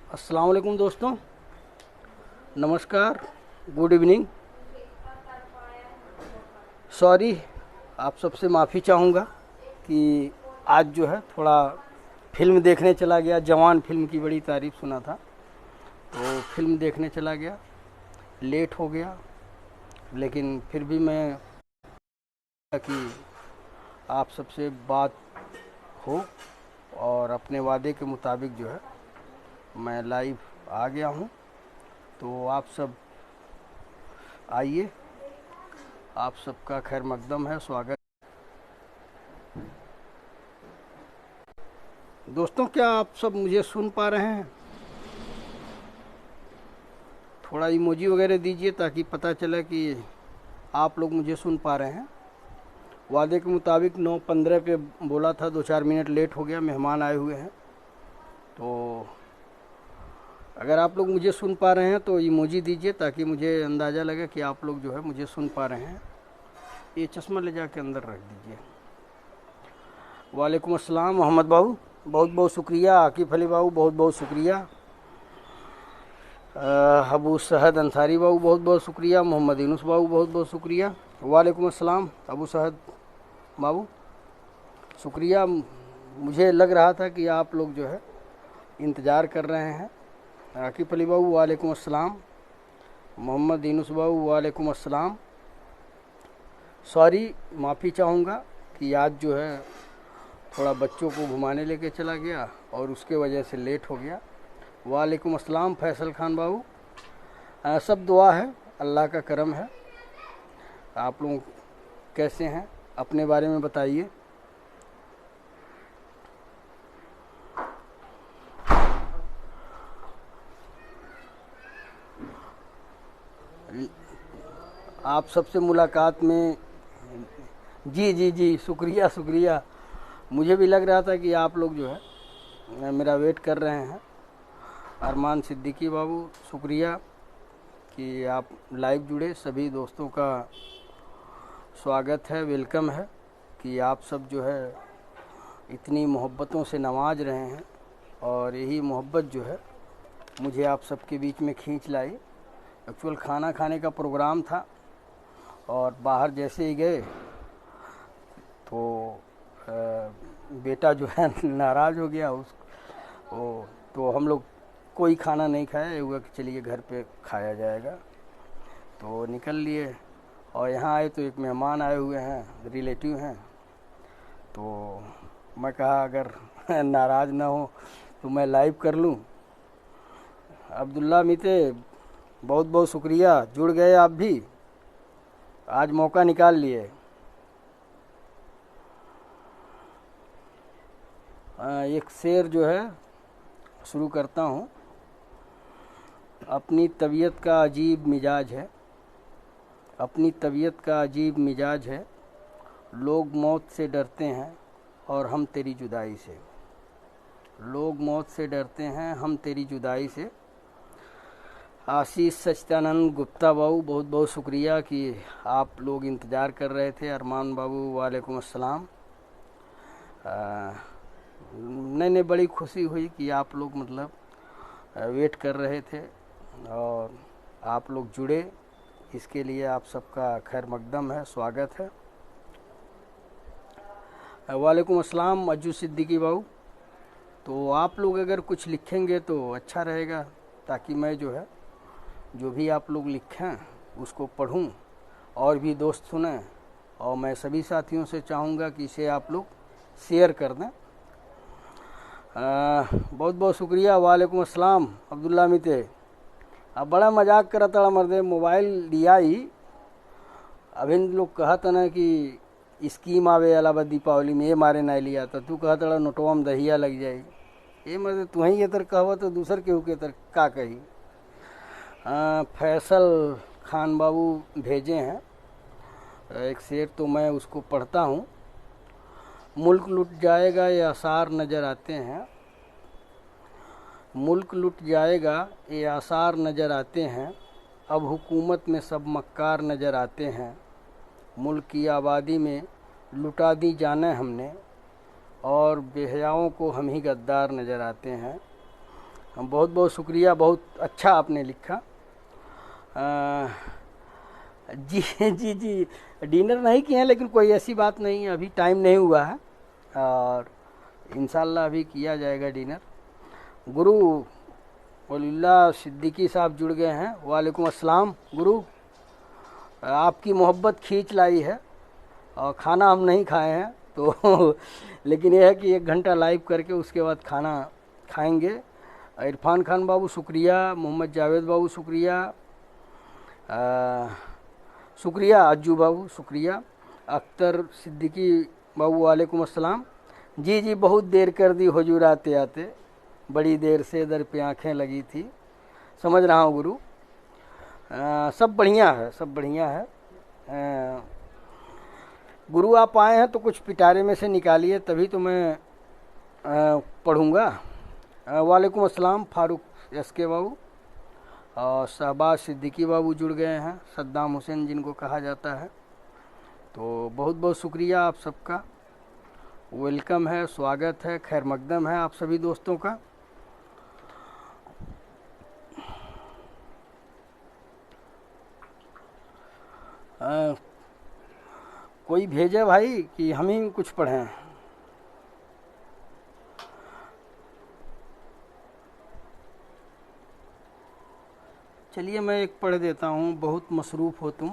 अस्सलाम वालेकुम दोस्तों, नमस्कार, गुड इवनिंग। सॉरी, आप सबसे माफ़ी चाहूँगा कि आज जो है थोड़ा फिल्म देखने चला गया। जवान फिल्म की बड़ी तारीफ़ सुना था, तो फिल्म देखने चला गया, लेट हो गया। लेकिन फिर भी मैं कि आप सबसे बात हो, और अपने वादे के मुताबिक जो है मैं लाइव आ गया हूँ। तो आप सब आइए, आप सबका खैर मकदम है, स्वागत। दोस्तों, क्या आप सब मुझे सुन पा रहे हैं? थोड़ा इमोजी वगैरह दीजिए ताकि पता चले कि आप लोग मुझे सुन पा रहे हैं। वादे के मुताबिक 9:15 पे बोला था, 2-4 मिनट लेट हो गया, मेहमान आए हुए हैं। तो अगर आप लोग मुझे सुन पा रहे हैं तो इमोजी दीजिए ताकि मुझे अंदाज़ा लगे कि आप लोग जो है मुझे सुन पा रहे हैं। ये चश्मा ले जाके अंदर रख दीजिए। वालेकुम अस्सलाम मोहम्मद बाबू, बहुत बहुत शुक्रिया। आकिफ़ अली बाबू, बहुत बहुत शुक्रिया। अबू सहद अंसारी बाबू, बहुत बहुत शुक्रिया। मोहम्मद यूनुस बाबू, बहुत बहुत शुक्रिया। वालेकुम अस्सलाम अबू सहद बाबू, शुक्रिया। मुझे लग रहा था कि आप लोग जो है इंतज़ार कर रहे हैं। आकिफ़ अली बाबू, वालेकुम अस्सलाम। मोहम्मद यूनुस बाबू, वालेकुम अस्सलाम। सॉरी, माफ़ी चाहूँगा कि आज जो है थोड़ा बच्चों को घुमाने लेके चला गया और उसके वजह से लेट हो गया। वालेकुम अस्सलाम फैसल खान बाबू। सब दुआ है, अल्लाह का करम है। आप लोग कैसे हैं, अपने बारे में बताइए। आप सबसे मुलाकात में जी जी जी, शुक्रिया शुक्रिया। मुझे भी लग रहा था कि आप लोग जो है मेरा वेट कर रहे हैं। अरमान सिद्दीकी बाबू, शुक्रिया कि आप लाइव जुड़े। सभी दोस्तों का स्वागत है, वेलकम है कि आप सब जो है इतनी मोहब्बतों से नवाज रहे हैं, और यही मोहब्बत जो है मुझे आप सबके बीच में खींच लाई। एक्चुअल खाना खाने का प्रोग्राम था और बाहर जैसे ही गए तो बेटा जो है नाराज़ हो गया। तो हम लोग कोई खाना नहीं खाया, ये हुआ कि चलिए घर पे खाया जाएगा, तो निकल लिए। और यहाँ आए तो एक मेहमान आए हुए हैं, रिलेटिव हैं। तो मैं कहा अगर नाराज़ ना हो तो मैं लाइव कर लूँ। अब्दुल्ला मिते, बहुत बहुत शुक्रिया, जुड़ गए आप भी, आज मौका निकाल लिए। एक शेर जो है शुरू करता हूँ। अपनी तबीयत का अजीब मिजाज है, अपनी तबीयत का अजीब मिजाज है, लोग मौत से डरते हैं और हम तेरी जुदाई से। लोग मौत से डरते हैं, हम तेरी जुदाई से। आशीष सच्चिदानंद गुप्ता बाबू, बहुत बहुत शुक्रिया कि आप लोग इंतज़ार कर रहे थे। अरमान बाबू, वालेकुम अस्सलाम। नहीं नहीं, बड़ी खुशी हुई कि आप लोग मतलब वेट कर रहे थे और आप लोग जुड़े, इसके लिए आप सबका खैर मकदम है, स्वागत है। वालेकुम अस्सलाम अज्जू सिद्दीकी बाबू। तो आप लोग अगर कुछ लिखेंगे तो अच्छा रहेगा, ताकि मैं जो है जो भी आप लोग लिखें उसको पढूं और भी दोस्त सुनें। और मैं सभी साथियों से चाहूँगा कि इसे आप लोग शेयर कर दें। बहुत बहुत शुक्रिया। वालेकुम अस्सलाम अब्दुल्ला मिते। अब बड़ा मजाक करत था मर्दे, मोबाइल लिया ही अभी लोग कहत ना कि स्कीम आवे अलावा दीपावली में, ये मारे ना लिया था। तू कहत नोटवा में दहिया लग जाई, ये मर्दे तू ही ये तर कहवा तो दूसर केहू के तर का कही। फैसल खान बाबू भेजे हैं एक शेर, तो मैं उसको पढ़ता हूँ। मुल्क लुट जाएगा ये आसार नज़र आते हैं, मुल्क लुट जाएगा ये आसार नज़र आते हैं, अब हुकूमत में सब मक्कार नज़र आते हैं। मुल्क की आबादी में लुटा दी जाने हमने, और बेहयाओं को हम ही गद्दार नज़र आते हैं। बहुत बहुत शुक्रिया, बहुत अच्छा आपने लिखा। अ, जी जी जी, डिनर नहीं किए हैं, लेकिन कोई ऐसी बात नहीं है, अभी टाइम नहीं हुआ है और इंशाल्लाह अभी किया जाएगा डिनर। गुरु वलीउल्लाह सिद्दीकी साहब जुड़ गए हैं। वालेकुम अस्सलाम गुरु, आपकी मोहब्बत खींच लाई है और खाना हम नहीं खाए हैं तो लेकिन यह है कि 1 घंटा लाइव करके उसके बाद खाना खाएंगे। इरफान खान बाबू शुक्रिया, मोहम्मद जावेद बाबू शुक्रिया, शुक्रिया अज्जू बाबू शुक्रिया, अख्तर सिद्दीकी बाबू वालेकुम अस्सलाम। जी जी, बहुत देर कर दी हुजूर आते आते, बड़ी देर से दर पे आँखें लगी थी। समझ रहा हूँ गुरु। सब बढ़िया है, सब बढ़िया है। गुरु आप आए हैं तो कुछ पिटारे में से निकालिए, तभी तो मैं पढ़ूँगा। वालेकुम अस्सलाम फारूक एस के बाबू और शहबाज सिद्दीकी बाबू जुड़ गए हैं, सद्दाम हुसैन जिनको कहा जाता है। तो बहुत बहुत शुक्रिया आप सबका, वेलकम है, स्वागत है, खैर मकदम है आप सभी दोस्तों का। कोई भेजे भाई कि हम ही कुछ पढ़ें? चलिए मैं एक पढ़ देता हूँ। बहुत मसरूफ़ हो तुम,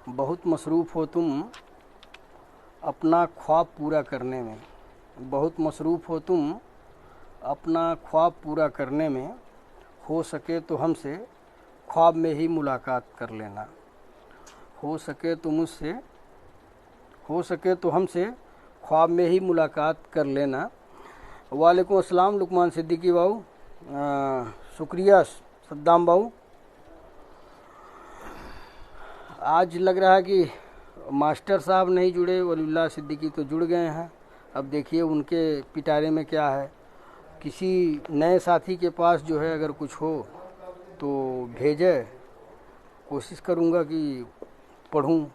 बहुत मसरूफ़ हो तुम अपना ख्वाब पूरा करने में, बहुत मसरूफ़ हो तुम अपना ख्वाब पूरा करने में, हो सके तो हमसे ख्वाब में ही मुलाकात कर लेना, हो सके तो मुझसे, हो सके तो हमसे ख्वाब में ही मुलाकात कर लेना। वालेकुम अस्सलाम लुकमान सिद्दीकी बाबू, शुक्रिया सद्दाम बाबू। आज लग रहा है कि मास्टर साहब नहीं जुड़े, वलीउल्लाह सिद्दीकी तो जुड़ गए हैं। अब देखिए उनके पिटारे में क्या है। किसी नए साथी के पास जो है अगर कुछ हो तो भेजे, कोशिश करूँगा कि पढ़ूँ।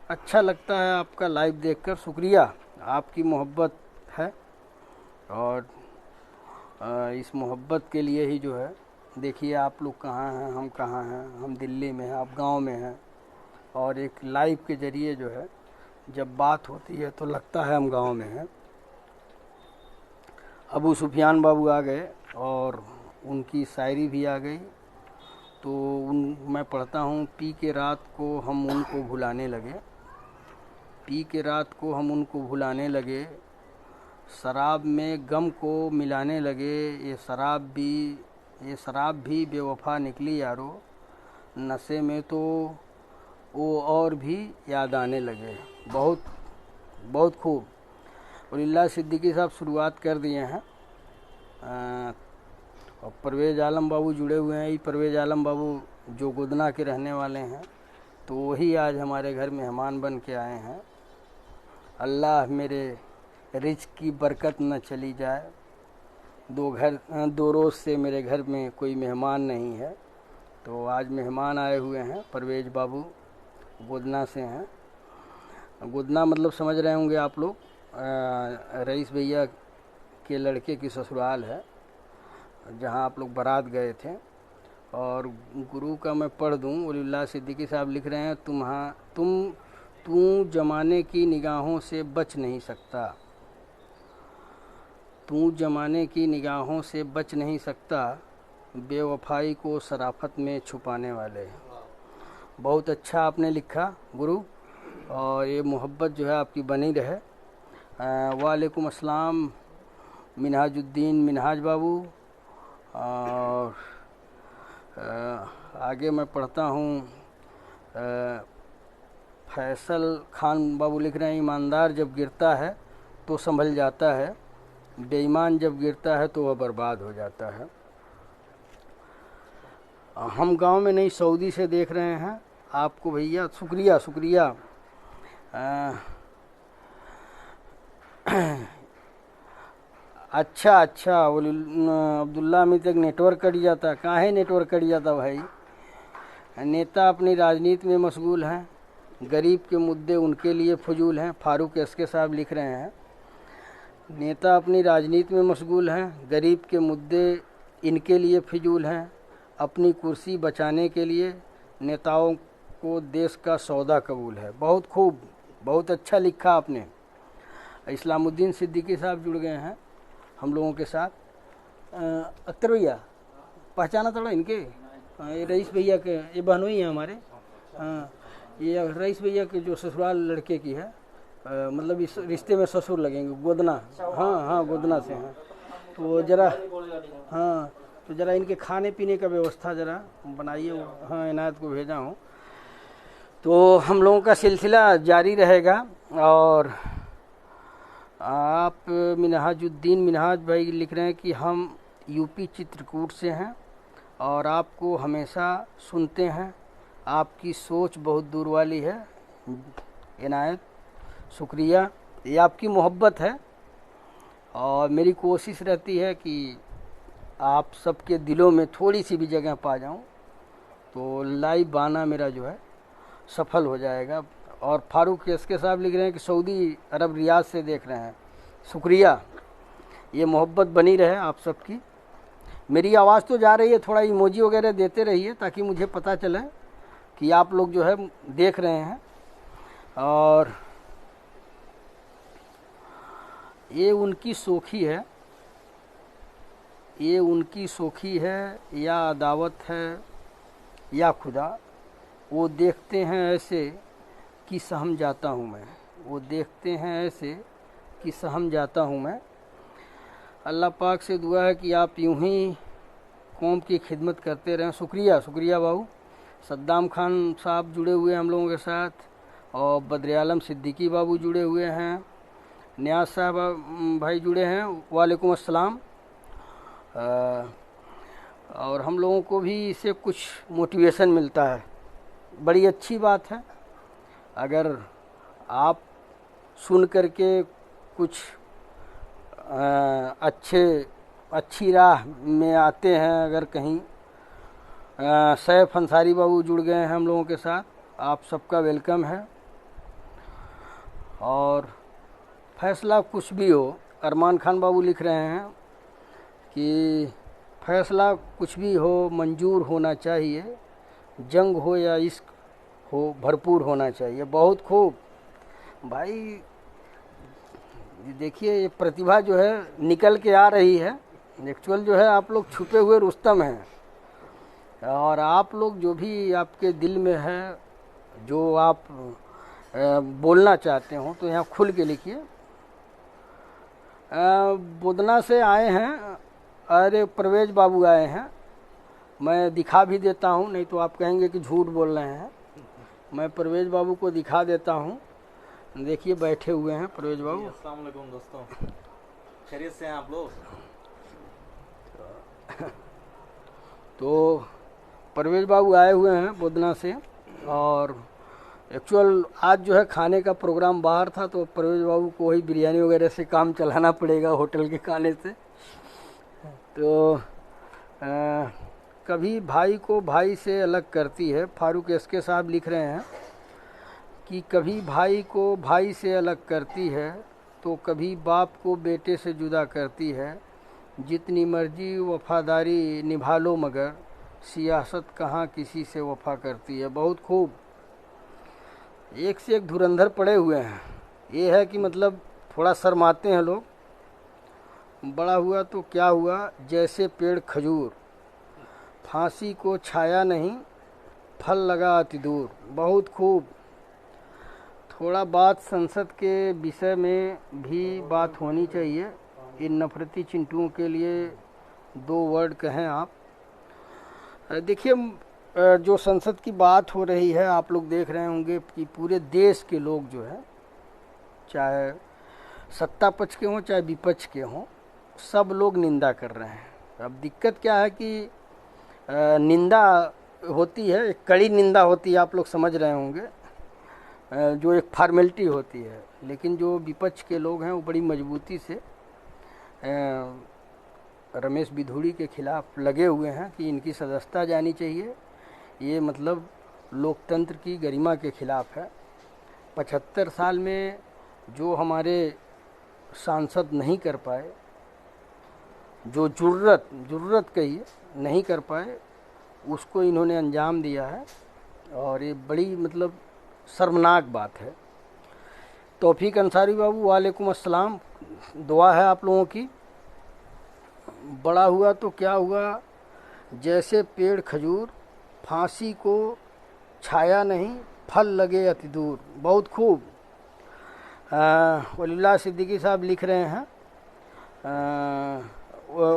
अच्छा लगता है आपका लाइव देखकर, शुक्रिया, आपकी मोहब्बत है और इस मोहब्बत के लिए ही जो है, देखिए आप लोग कहाँ हैं, हम कहाँ हैं, हम दिल्ली में हैं, आप गांव में हैं, और एक लाइव के ज़रिए जो है जब बात होती है तो लगता है हम गांव में हैं। अबू सुफियान बाबू आ गए और उनकी शायरी भी आ गई, तो मैं पढ़ता हूँ। पी के रात को हम उनको भुलाने लगे, पी के रात को हम उनको भुलाने लगे, शराब में गम को मिलाने लगे, ये शराब भी बेवफा निकली यारो, नशे में तो वो और भी याद आने लगे। बहुत बहुत खूब। वलीउल्लाह सिद्दीकी साहब शुरुआत कर दिए हैं और परवेज़ आलम बाबू जुड़े हुए हैं। ये परवेज़ आलम बाबू जो गोदना के रहने वाले हैं, तो वही आज हमारे घर मेहमान बन के आए हैं। अल्लाह मेरे रिज़्क़ की बरकत न चली जाए, दो रोज़ से मेरे घर में कोई मेहमान नहीं है, तो आज मेहमान आए हुए हैं। परवेज़ बाबू गोदना से हैं। गोदना मतलब समझ रहे होंगे आप लोग, रईस भैया के लड़के की ससुराल है, जहां आप लोग बारात गए थे। और गुरु का मैं पढ़ दूं। वलीउल्लाह सिद्दीकी साहब लिख रहे हैं, तू जमाने की निगाहों से बच नहीं सकता, तू जमाने की निगाहों से बच नहीं सकता, बेवफाई को शराफत में छुपाने वाले। बहुत अच्छा आपने लिखा गुरु, और ये मोहब्बत जो है आपकी बनी रहे। वालेकुम अस्सलाम मिनहाजुद्दीन मिनहाज बाबू। और आगे मैं पढ़ता हूँ। फैसल खान बाबू लिख रहे हैं, ईमानदार जब गिरता है तो संभल जाता है, बेईमान जब गिरता है तो वह बर्बाद हो जाता है। हम गांव में नहीं, सऊदी से देख रहे हैं आपको भैया, शुक्रिया शुक्रिया। अच्छा अच्छा, अब्दुल्ला अमी तक नेटवर्क कट जाता, कहाँ है नेटवर्क कट जाता भाई? नेता अपनी राजनीति में मशगूल हैं, गरीब के मुद्दे उनके लिए फजूल हैं, फारूक एसके साहब लिख रहे हैं। नेता अपनी राजनीति में मशगूल हैं, गरीब के मुद्दे इनके लिए फिजूल हैं, अपनी कुर्सी बचाने के लिए नेताओं को देश का सौदा कबूल है। बहुत खूब, बहुत अच्छा लिखा आपने। इस्लामुद्दीन सिद्दीकी साहब जुड़ गए हैं हम लोगों के साथ। अख्तर भैया पहचाना थोड़ा इनके? ये रईस भैया के, ये बहनोई हैं हमारे। हाँ, ये रईस भैया के जो ससुराल लड़के की है, मतलब इस रिश्ते में ससुर लगेंगे, गोदना। हाँ हाँ, गोदना से हैं। तो ज़रा, हाँ, तो ज़रा इनके खाने पीने का व्यवस्था ज़रा बनाइए। हाँ, इनायत को भेजा हूँ। तो हम लोगों का सिलसिला जारी रहेगा। और आप मिनहाजुद्दीन मिनहाज भाई लिख रहे हैं कि हम यूपी चित्रकूट से हैं और आपको हमेशा सुनते हैं, आपकी सोच बहुत दूर वाली है। इनायत, शुक्रिया, ये आपकी मोहब्बत है और मेरी कोशिश रहती है कि आप सबके दिलों में थोड़ी सी भी जगह पा जाऊं तो लाइव आना मेरा जो है सफल हो जाएगा। और फारूक एसके साहब लिख रहे हैं कि सऊदी अरब रियाद से देख रहे हैं। शुक्रिया, ये मोहब्बत बनी रहे आप सबकी। मेरी आवाज़ तो जा रही है, थोड़ा इमोजी वगैरह देते रहिए ताकि मुझे पता चले कि आप लोग जो है देख रहे हैं। और ये उनकी सोखी है, ये उनकी सोखी है या अदावत है या खुदा, वो देखते हैं ऐसे कि सहम जाता हूँ मैं, वो देखते हैं ऐसे कि सहम जाता हूँ मैं। अल्लाह पाक से दुआ है कि आप यूं ही कौम की खिदमत करते रहें। शुक्रिया, शुक्रिया बाबू। सद्दाम खान साहब जुड़े हुए हैं हम लोगों के साथ और बद्र आलम सिद्दीकी बाबू जुड़े हुए हैं, नियाज साहब भाई जुड़े हैं, वालेकुम अस्सलाम। और हम लोगों को भी इससे कुछ मोटिवेशन मिलता है, बड़ी अच्छी बात है। अगर आप सुन करके कुछ अच्छी राह में आते हैं, अगर कहीं सैफ अंसारी बाबू जुड़ गए हैं हम लोगों के साथ, आप सबका वेलकम है। और फैसला कुछ भी हो, अरमान खान बाबू लिख रहे हैं कि फैसला कुछ भी हो मंजूर होना चाहिए, जंग हो या इश्क हो भरपूर होना चाहिए। बहुत खूब भाई, देखिए ये प्रतिभा जो है निकल के आ रही है। एक्चुअल जो है आप लोग छुपे हुए रुस्तम हैं और आप लोग जो भी आपके दिल में है, जो आप बोलना चाहते हो तो यहाँ खुल के लिखिए। बुदना से आए हैं, अरे परवेज बाबू आए हैं, मैं दिखा भी देता हूँ, नहीं तो आप कहेंगे कि झूठ बोल रहे हैं। मैं परवेज बाबू को दिखा देता हूँ, देखिए बैठे हुए हैं परवेज बाबू। अस्सलाम वालेकुम दोस्तों, खैरियत से हैं आप लोग? तो परवेज बाबू आए हुए हैं बुदना से और एक्चुअल आज जो है खाने का प्रोग्राम बाहर था तो परवेज बाबू को ही बिरयानी वगैरह से काम चलाना पड़ेगा होटल के खाने से। तो कभी भाई को भाई से अलग करती है। फारूक एसके साहब लिख रहे हैं कि कभी भाई को भाई से अलग करती है तो कभी बाप को बेटे से जुदा करती है। जितनी मर्जी वफादारी निभा लो मगर सियासत कहाँ किसी से वफा करती है। बहुत खूब, एक से एक धुरंधर पड़े हुए हैं। ये है कि मतलब थोड़ा शर्माते हैं लोग। बड़ा हुआ तो क्या हुआ, जैसे पेड़ खजूर, फांसी को छाया नहीं फल लगा अति दूर। बहुत खूब। थोड़ा बात संसद के विषय में भी बात होनी चाहिए। इन नफरती चिंटुओं के लिए 2 वर्ड कहें आप। देखिए जो संसद की बात हो रही है, आप लोग देख रहे होंगे कि पूरे देश के लोग जो है, चाहे सत्ता पक्ष के हों चाहे विपक्ष के हों, सब लोग निंदा कर रहे हैं। अब दिक्कत क्या है कि निंदा होती है, एक कड़ी निंदा होती है, आप लोग समझ रहे होंगे, जो एक फॉर्मेलिटी होती है। लेकिन जो विपक्ष के लोग हैं वो बड़ी मजबूती से रमेश बिधूड़ी के खिलाफ लगे हुए हैं कि इनकी सदस्यता जानी चाहिए। ये मतलब लोकतंत्र की गरिमा के खिलाफ है। 75 साल में जो हमारे सांसद नहीं कर पाए, जो जुर्रत कहिए नहीं कर पाए, उसको इन्होंने अंजाम दिया है और ये बड़ी मतलब शर्मनाक बात है। तौफीक अंसारी बाबू, वालेकुम अस्सलाम। दुआ है आप लोगों की। बड़ा हुआ तो क्या हुआ, जैसे पेड़ खजूर, फांसी को छाया नहीं, फल लगे अति दूर। बहुत खूब। वलीउल्लाह सिद्दीकी साहब लिख रहे हैं,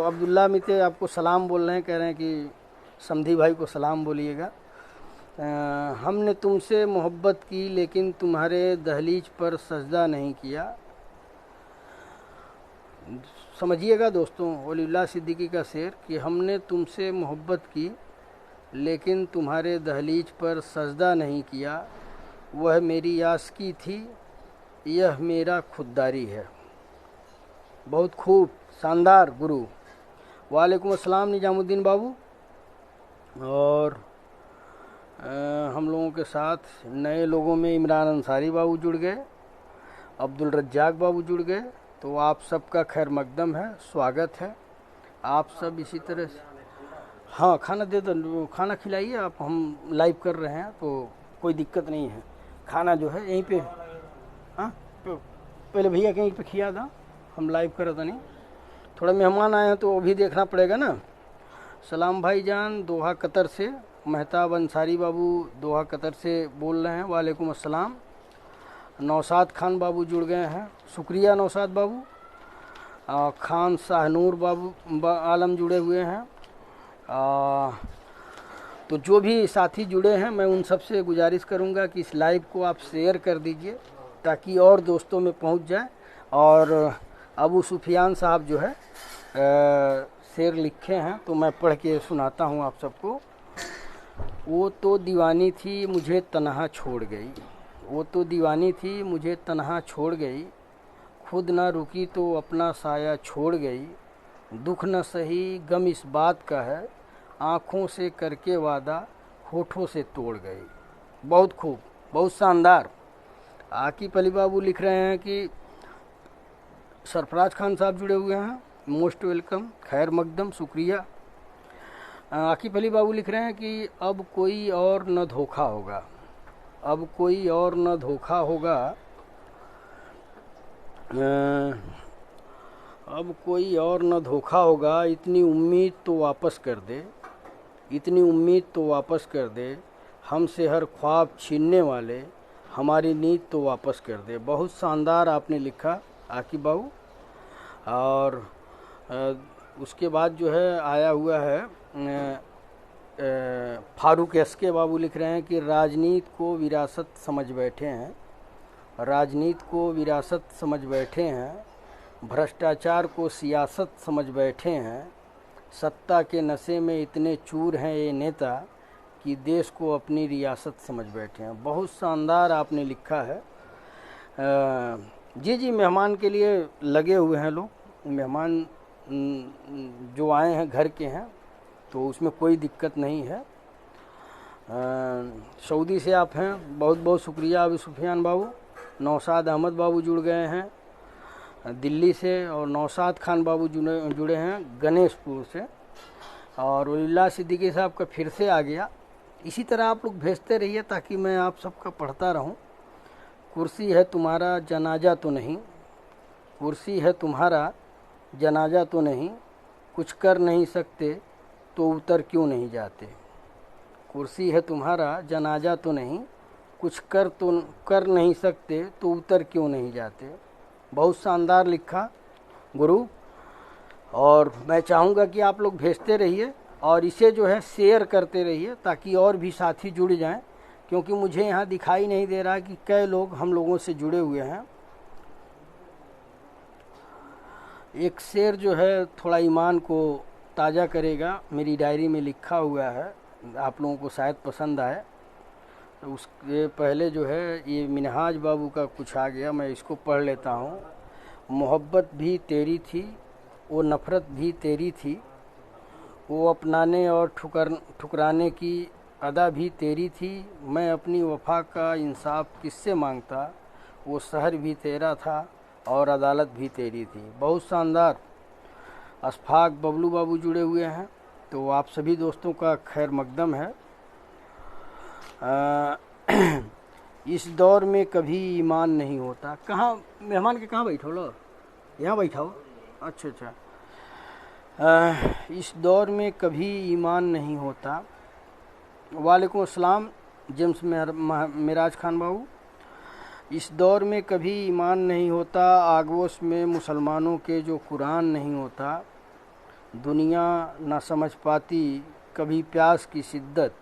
अब्दुल्ला मिते आपको सलाम बोल रहे हैं, कह रहे हैं कि समधी भाई को सलाम बोलिएगा। हमने तुमसे मोहब्बत की लेकिन तुम्हारे दहलीज पर सजदा नहीं किया। समझिएगा दोस्तों, वलीउल्लाह सिद्दीकी का शेर कि हमने तुमसे मोहब्बत की लेकिन तुम्हारे दहलीज पर सजदा नहीं किया। वह मेरी आशिकी थी, यह मेरा खुददारी है। बहुत खूब, शानदार गुरु। वालेकुम अस्सलाम निजामुद्दीन बाबू। और हम लोगों के साथ नए लोगों में इमरान अंसारी बाबू जुड़ गए, अब्दुल रज्जाक बाबू जुड़ गए। तो आप सबका खैर मकदम है, स्वागत है। आप सब इसी तरह से, हाँ खाना दे दो, खाना खिलाइए आप। हम लाइव कर रहे हैं तो कोई दिक्कत नहीं है। खाना जो है यहीं पे, हाँ पहले भैया कहीं पे खिया था, हम लाइव कर रहे नहीं। थोड़ा मेहमान आए हैं तो वो भी देखना पड़ेगा ना। सलाम भाईजान, दोहा कतर से। मेहताब अंसारी बाबू दोहा कतर से बोल रहे हैं, वालेकुम अस्सलाम। नौशाद खान बाबू जुड़ गए हैं, शुक्रिया नौशाद बाबू। खान शाहनूर बाबू आलम जुड़े हुए हैं। तो जो भी साथी जुड़े हैं, मैं उन सब से गुजारिश करूंगा कि इस लाइव को आप शेयर कर दीजिए ताकि और दोस्तों में पहुंच जाए। और अबू सुफियान साहब जो है शेर लिखे हैं तो मैं पढ़ के सुनाता हूं आप सबको। वो तो दीवानी थी मुझे तन्हा छोड़ गई, वो तो दीवानी थी मुझे तन्हा छोड़ गई, खुद ना रुकी तो अपना साया छोड़ गई। दुख न सही गम इस बात का है, आँखों से करके वादा होठों से तोड़ गई। बहुत खूब, बहुत शानदार। आकिब अली बाबू लिख रहे हैं कि सरफराज खान साहब जुड़े हुए हैं, मोस्ट वेलकम, खैर मकदम, शुक्रिया। आकिब अली बाबू लिख रहे हैं कि अब कोई और न धोखा होगा, अब कोई और न धोखा होगा, अब कोई और न धोखा होगा। इतनी उम्मीद तो वापस कर दे, इतनी उम्मीद तो वापस कर दे, हमसे हर ख्वाब छीनने वाले, हमारी नींद तो वापस कर दे। बहुत शानदार आपने लिखा आकिब बाबू। और उसके बाद जो है आया हुआ है फारूक एसके बाबू लिख रहे हैं कि राजनीति को विरासत समझ बैठे हैं, राजनीति को विरासत समझ बैठे हैं, भ्रष्टाचार को सियासत समझ बैठे हैं, सत्ता के नशे में इतने चूर हैं ये नेता कि देश को अपनी रियासत समझ बैठे हैं। बहुत शानदार आपने लिखा है। जी जी, मेहमान के लिए लगे हुए हैं लोग, मेहमान जो आए हैं घर के हैं तो उसमें कोई दिक्कत नहीं है। सऊदी से आप हैं, बहुत बहुत शुक्रिया अबू सुफियान बाबू। नौशाद अहमद बाबू जुड़ गए हैं दिल्ली से, और नौशाद खान बाबू जुड़े हैं गणेशपुर से। और वलीउल्लाह सिद्दीकी साहब का फिर से आ गया। इसी तरह आप लोग भेजते रहिए ताकि मैं आप सबका पढ़ता रहूं। कुर्सी है तुम्हारा जनाजा तो नहीं, कुर्सी है तुम्हारा जनाजा तो नहीं, कुछ कर नहीं सकते तो उतर क्यों नहीं जाते। कुर्सी है तुम्हारा जनाजा तो नहीं, कुछ कर नहीं सकते तो उतर क्यों नहीं जाते। बहुत शानदार लिखा गुरु। और मैं चाहूँगा कि आप लोग भेजते रहिए और इसे जो है शेयर करते रहिए ताकि और भी साथी जुड़ जाएं, क्योंकि मुझे यहाँ दिखाई नहीं दे रहा कि कई लोग हम लोगों से जुड़े हुए हैं। एक शेर जो है थोड़ा ईमान को ताज़ा करेगा, मेरी डायरी में लिखा हुआ है, आप लोगों को शायद पसंद आए। तो उसके पहले जो है ये मिनहाज बाबू का कुछ आ गया, मैं इसको पढ़ लेता हूँ। मोहब्बत भी तेरी थी, वो नफ़रत भी तेरी थी, वो अपनाने और ठुकराने की अदा भी तेरी थी, मैं अपनी वफा का इंसाफ किससे मांगता, वो शहर भी तेरा था और अदालत भी तेरी थी। बहुत शानदार। अशफाक बबलू बाबू जुड़े हुए हैं, तो आप सभी दोस्तों का खैर मकदम है। इस दौर में कभी ईमान नहीं होता। कहाँ मेहमान के कहाँ बैठो लो, यहाँ बैठा हो। अच्छा अच्छा। इस दौर में कभी ईमान नहीं होता। वालेकुम अस्सलाम जेम्स मिराज खान बाबू। इस दौर में कभी ईमान नहीं होता, आगोश में मुसलमानों के जो कुरान नहीं होता। दुनिया न समझ पाती कभी प्यास की शिद्दत,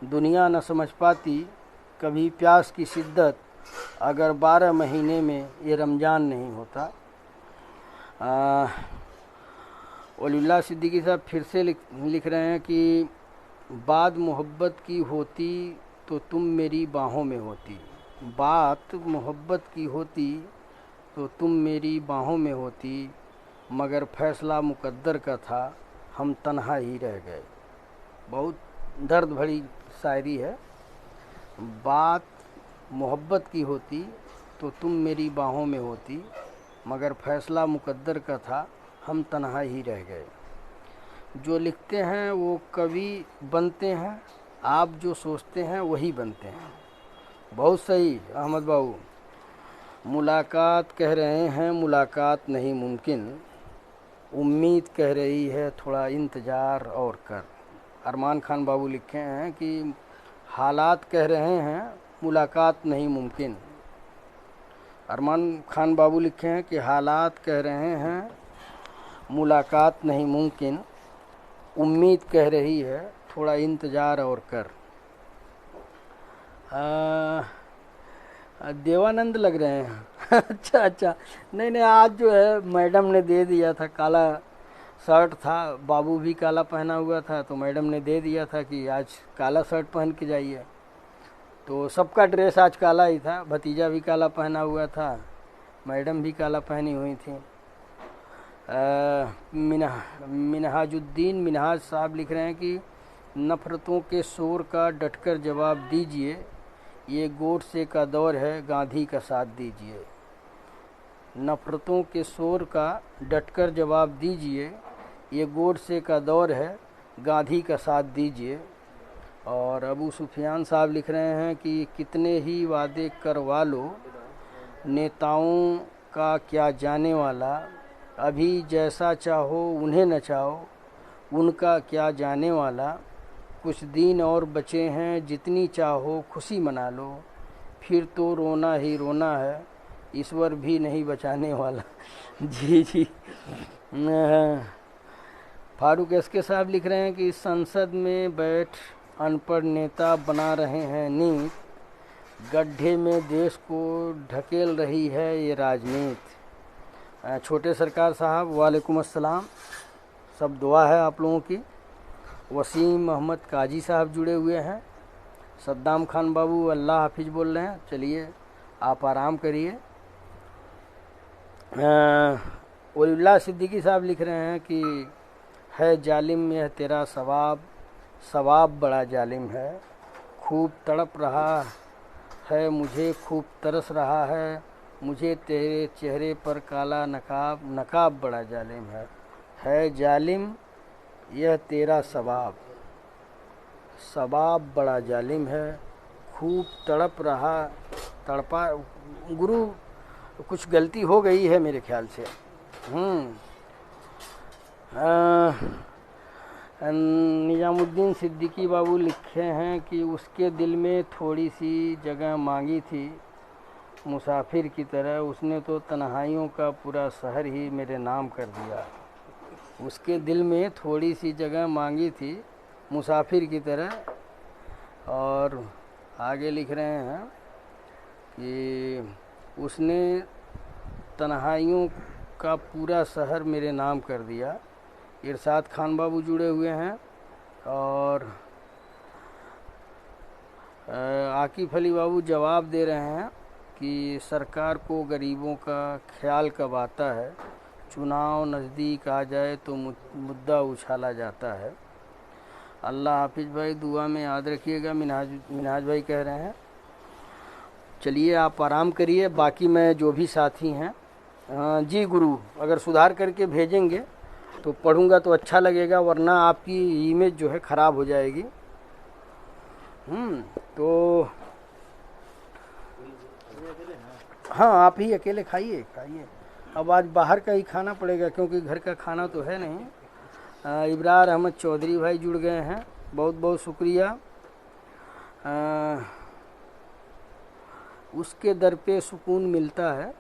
दुनिया न समझ पाती कभी प्यास की शिद्दत, अगर 12 महीने में ये रमज़ान नहीं होता। वलीउल्लाह सिद्दीकी साहब फिर से लिख रहे हैं कि बात मोहब्बत की होती तो तुम मेरी बाहों में होती, बात मोहब्बत की होती तो तुम मेरी बाहों में होती, मगर फैसला मुकद्दर का था, हम तन्हा ही रह गए। बहुत दर्द भरी शायरी है। बात मोहब्बत की होती तो तुम मेरी बाहों में होती, मगर फैसला मुकद्दर का था, हम तन्हा ही रह गए। जो लिखते हैं वो कवि बनते हैं, आप जो सोचते हैं वही बनते हैं। बहुत सही अहमद बाबू। मुलाकात कह रहे हैं मुलाकात नहीं मुमकिन, उम्मीद कह रही है थोड़ा इंतज़ार और कर। अरमान खान बाबू लिखे हैं कि हालात कह रहे हैं मुलाकात नहीं मुमकिन। अरमान खान बाबू लिखे हैं कि हालात कह रहे हैं मुलाकात नहीं मुमकिन, उम्मीद कह रही है थोड़ा इंतज़ार और कर। देवानंद लग रहे हैं। अच्छा अच्छा। नहीं नहीं, आज जो है मैडम ने दे दिया था, काला शर्ट था, बाबू भी काला पहना हुआ था, तो मैडम ने दे दिया था कि आज काला शर्ट पहन के जाइए। तो सबका ड्रेस आज काला ही था। भतीजा भी काला पहना हुआ था, मैडम भी काला पहनी हुई थी। मिनहाजुद्दीन मिनहाज साहब लिख रहे हैं कि नफ़रतों के शोर का डटकर जवाब दीजिए, ये गोडसे का दौर है, गांधी का साथ दीजिए। नफ़रतों के शोर का डटकर जवाब दीजिए, ये गोडसे का दौर है, गांधी का साथ दीजिए। और अबू सुफियान साहब लिख रहे हैं कि कितने ही वादे करवा लो, नेताओं का क्या जाने वाला, अभी जैसा चाहो उन्हें नचाओ, उनका क्या जाने वाला, कुछ दिन और बचे हैं, जितनी चाहो खुशी मना लो, फिर तो रोना ही रोना है, ईश्वर भी नहीं बचाने वाला। जी जी। फारूक एसके साहब लिख रहे हैं कि संसद में बैठ अनपढ़ नेता बना रहे हैं नीति, गड्ढे में देश को ढकेल रही है ये राजनीति। छोटे सरकार साहब वालेकुम अस्सलाम, सब दुआ है आप लोगों की। वसीम मोहम्मद काजी साहब जुड़े हुए हैं। सद्दाम खान बाबू अल्लाह हाफिज बोल रहे हैं, चलिए आप आराम करिए। वलीउल्लाह सिद्दीकी साहब लिख रहे हैं कि है जालिम यह तेरा सवाब, सवाब बड़ा जालिम है, खूब तड़प रहा है मुझे खूब तरस रहा है, मुझे तेरे चेहरे पर काला नकाब, नकाब बड़ा जालिम है जालिम यह तेरा सवाब, सवाब बड़ा जालिम है, खूब तड़प रहा, तड़पा। गुरु कुछ गलती हो गई है मेरे ख्याल से। निजामुद्दीन सिद्दीकी बाबू लिखे हैं कि उसके दिल में थोड़ी सी जगह मांगी थी, मुसाफिर की तरह उसने तो तन्हाइयों का पूरा शहर ही मेरे नाम कर दिया। उसके दिल में थोड़ी सी जगह मांगी थी, मुसाफिर की तरह। और आगे लिख रहे हैं कि उसने तन्हाइयों का पूरा शहर मेरे नाम कर दिया। इरशाद खान बाबू जुड़े हुए हैं। और आकिफ अली बाबू जवाब दे रहे हैं कि सरकार को गरीबों का ख्याल कब आता है, चुनाव नज़दीक आ जाए तो मुद्दा उछाला जाता है। अल्लाह हाफिज़ भाई, दुआ में याद रखिएगा। मिनहाज भाई कह रहे हैं। चलिए आप आराम करिए, बाकी मैं जो भी साथी हैं जी गुरु अगर सुधार करके भेजेंगे तो पढ़ूंगा तो अच्छा लगेगा, वरना आपकी इमेज जो है ख़राब हो जाएगी। तो हाँ, आप ही अकेले खाइए। अब आज बाहर का ही खाना पड़ेगा क्योंकि घर का खाना तो है नहीं। इब्रार अहमद चौधरी भाई जुड़ गए हैं, बहुत बहुत शुक्रिया। उसके दर पे सुकून मिलता है,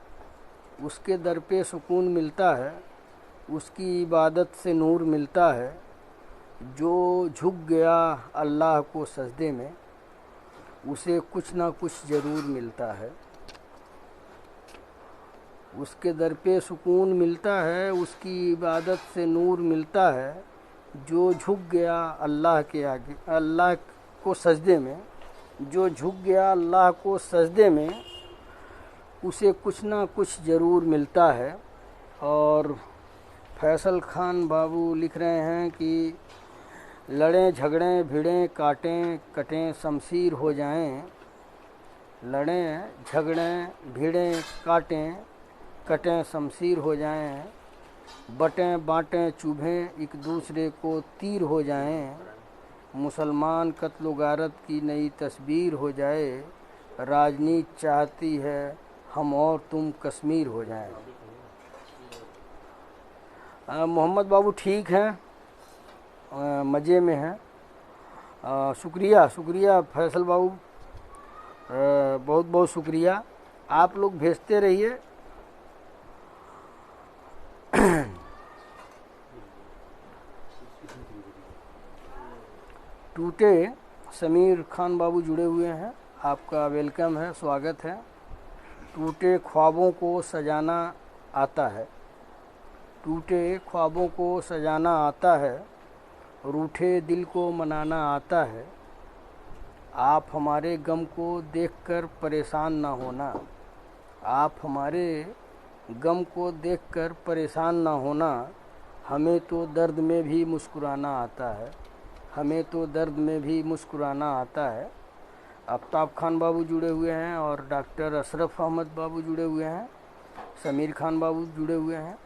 उसके दर पे सुकून मिलता है, उसकी इबादत से नूर मिलता है। जो झुक गया अल्लाह को सजदे में, उसे कुछ ना कुछ ज़रूर मिलता है। उसके दर पे सुकून मिलता है, उसकी इबादत से नूर मिलता है। जो झुक गया अल्लाह के आगे, अल्लाह को सजदे में, जो झुक गया अल्लाह को सजदे में, उसे कुछ ना कुछ ज़रूर मिलता है। और फैसल खान बाबू लिख रहे हैं कि लड़ें झगड़ें भिड़ें काटें कटें शमशीर हो जाएं। लड़ें झगड़ें भिड़ें काटें कटें शमशीर हो जाएं। बटें बाटें चुभें एक दूसरे को तीर हो जाएं। मुसलमान कत्ल गारत की नई तस्वीर हो जाए। राजनीति चाहती है हम और तुम कश्मीर हो जाएं। मोहम्मद बाबू ठीक हैं, मज़े में हैं। शुक्रिया फैसल बाबू, बहुत बहुत शुक्रिया। आप लोग भेजते रहिए। टूटे समीर खान बाबू जुड़े हुए हैं, आपका वेलकम है, स्वागत है। टूटे ख्वाबों को सजाना आता है, टूटे ख्वाबों को सजाना आता है। रूठे दिल को मनाना आता है। आप हमारे गम को देखकर परेशान ना होना, आप हमारे गम को देखकर परेशान ना होना। हमें तो दर्द में भी मुस्कुराना आता है, हमें तो दर्द में भी मुस्कुराना आता है। आफ्ताब खान बाबू जुड़े हुए हैं और डॉक्टर अशरफ अहमद बाबू जुड़े हुए हैं, समीर खान बाबू जुड़े हुए हैं।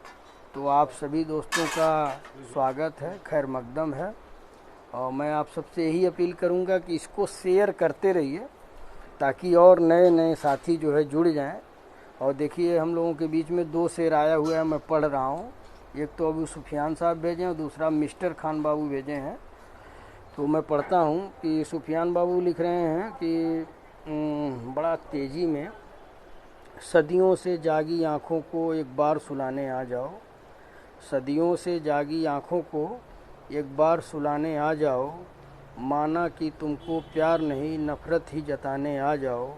तो आप सभी दोस्तों का स्वागत है, खैर मकदम है। और मैं आप सबसे यही अपील करूंगा कि इसको शेयर करते रहिए ताकि और नए नए साथी जो है जुड़ जाएं। और देखिए हम लोगों के बीच में 2 शेर आया हुआ है, मैं पढ़ रहा हूँ। एक तो अभी सुफियान साहब भेजे और दूसरा मिस्टर खान बाबू भेजे हैं। तो मैं पढ़ता हूँ कि सुफियान बाबू लिख रहे हैं कि बड़ा तेज़ी में सदियों से जागी आँखों को एक बार सुलाने आ जाओ। सदियों से जागी आँखों को एक बार सुलाने आ जाओ। माना कि तुमको प्यार नहीं नफ़रत ही जताने आ जाओ।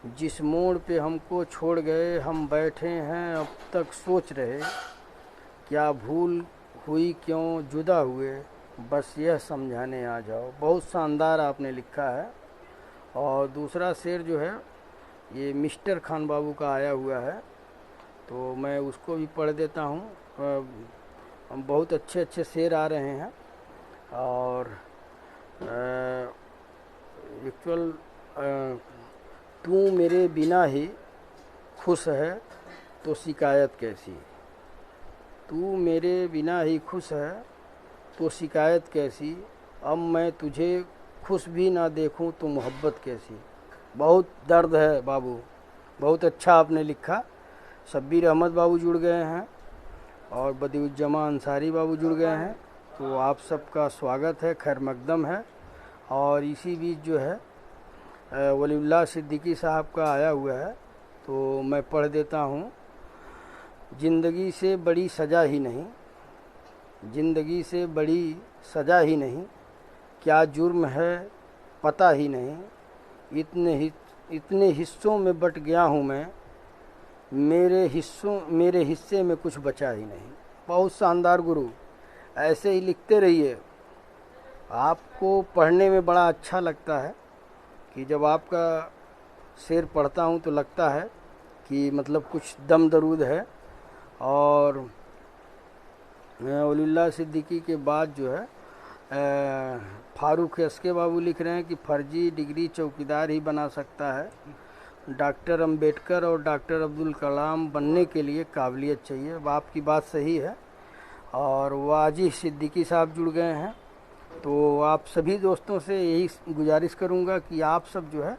जिस मोड़ पे हमको छोड़ गए हम बैठे हैं अब तक सोच रहे। क्या भूल हुई क्यों जुदा हुए, बस यह समझाने आ जाओ। बहुत शानदार आपने लिखा है। और दूसरा शेर जो है ये मिस्टर खान बाबू का आया हुआ है, तो मैं उसको भी पढ़ देता हूँ। बहुत अच्छे अच्छे शेर आ रहे हैं। और एक्चुअल तू मेरे बिना ही खुश है तो शिकायत कैसी। तू मेरे बिना ही खुश है तो शिकायत कैसी। अब मैं तुझे खुश भी ना देखूं तो मोहब्बत कैसी। बहुत दर्द है बाबू, बहुत अच्छा आपने लिखा। शब्बीर अहमद बाबू जुड़ गए हैं और बदिउज्जमा अंसारी बाबू जुड़ गए हैं। तो आप सबका स्वागत है, खैर मकदम है। और इसी बीच जो है वलीउल्लाह सिद्दीकी साहब का आया हुआ है, तो मैं पढ़ देता हूँ। ज़िंदगी से बड़ी सज़ा ही नहीं, ज़िंदगी से बड़ी सज़ा ही नहीं। क्या जुर्म है पता ही नहीं। इतने हिस्सों में बट गया हूँ मैं, मेरे हिस्से में कुछ बचा ही नहीं। बहुत शानदार गुरु, ऐसे ही लिखते रहिए। आपको पढ़ने में बड़ा अच्छा लगता है कि जब आपका शेर पढ़ता हूँ तो लगता है कि मतलब कुछ दम दरूद है। और वलीउल्लाह सिद्दीकी के बाद जो है फारूक एसके बाबू लिख रहे हैं कि फर्जी डिग्री चौकीदार ही बना सकता है। डॉक्टर अंबेडकर और डॉक्टर अब्दुल कलाम बनने के लिए काबिलियत चाहिए। अब आपकी बात सही है। और वाजी सिद्दीकी साहब जुड़ गए हैं, तो आप सभी दोस्तों से यही गुजारिश करूंगा कि आप सब जो है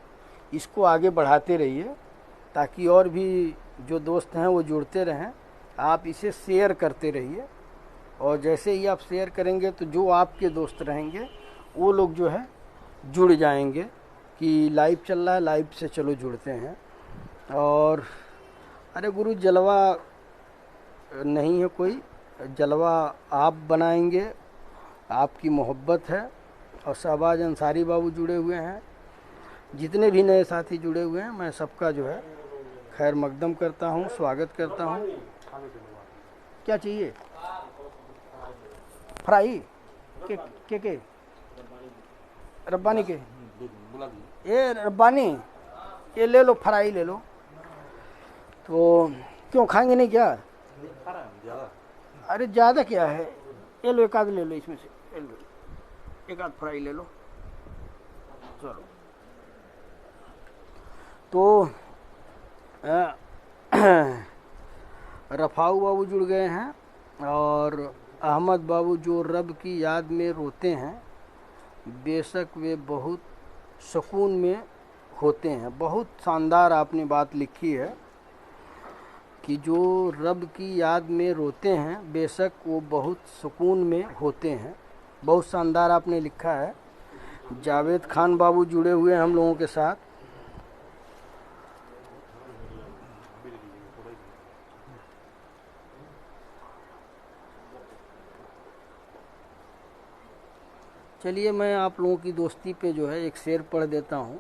इसको आगे बढ़ाते रहिए, ताकि और भी जो दोस्त हैं वो जुड़ते रहें। आप इसे शेयर करते रहिए, और जैसे ही आप शेयर करेंगे तो जो आपके दोस्त रहेंगे वो लोग जो है जुड़ जाएंगे कि लाइव चल रहा है, लाइव से चलो जुड़ते हैं। और अरे गुरु, जलवा नहीं है कोई, जलवा आप बनाएंगे, आपकी मोहब्बत है। और शहबाज अंसारी बाबू जुड़े हुए हैं, जितने भी नए साथी जुड़े हुए हैं मैं सबका जो है खैर मकदम करता हूँ, स्वागत करता हूँ। क्या चाहिए? फ्राई के रब्बानी के, ये रब्बानी, ये ले लो, फ्राई ले लो। तो क्यों खाएंगे नहीं क्या? अरे ज़्यादा क्या है, ये लो, एक आध ले लो इसमें से, ये लो, एक आध फ्राई ले लो। चलो, तो रफ़ाऊ बाबू जुड़ गए हैं, और अहमद बाबू जो रब की याद में रोते हैं, बेशक वे बहुत सुकून में होते हैं। बहुत शानदार आपने बात लिखी है कि जो रब की याद में रोते हैं बेशक वो बहुत सुकून में होते हैं। बहुत शानदार आपने लिखा है। जावेद खान बाबू जुड़े हुए हैं हम लोगों के साथ। चलिए, मैं आप लोगों की दोस्ती पे जो है एक शेर पढ़ देता हूँ।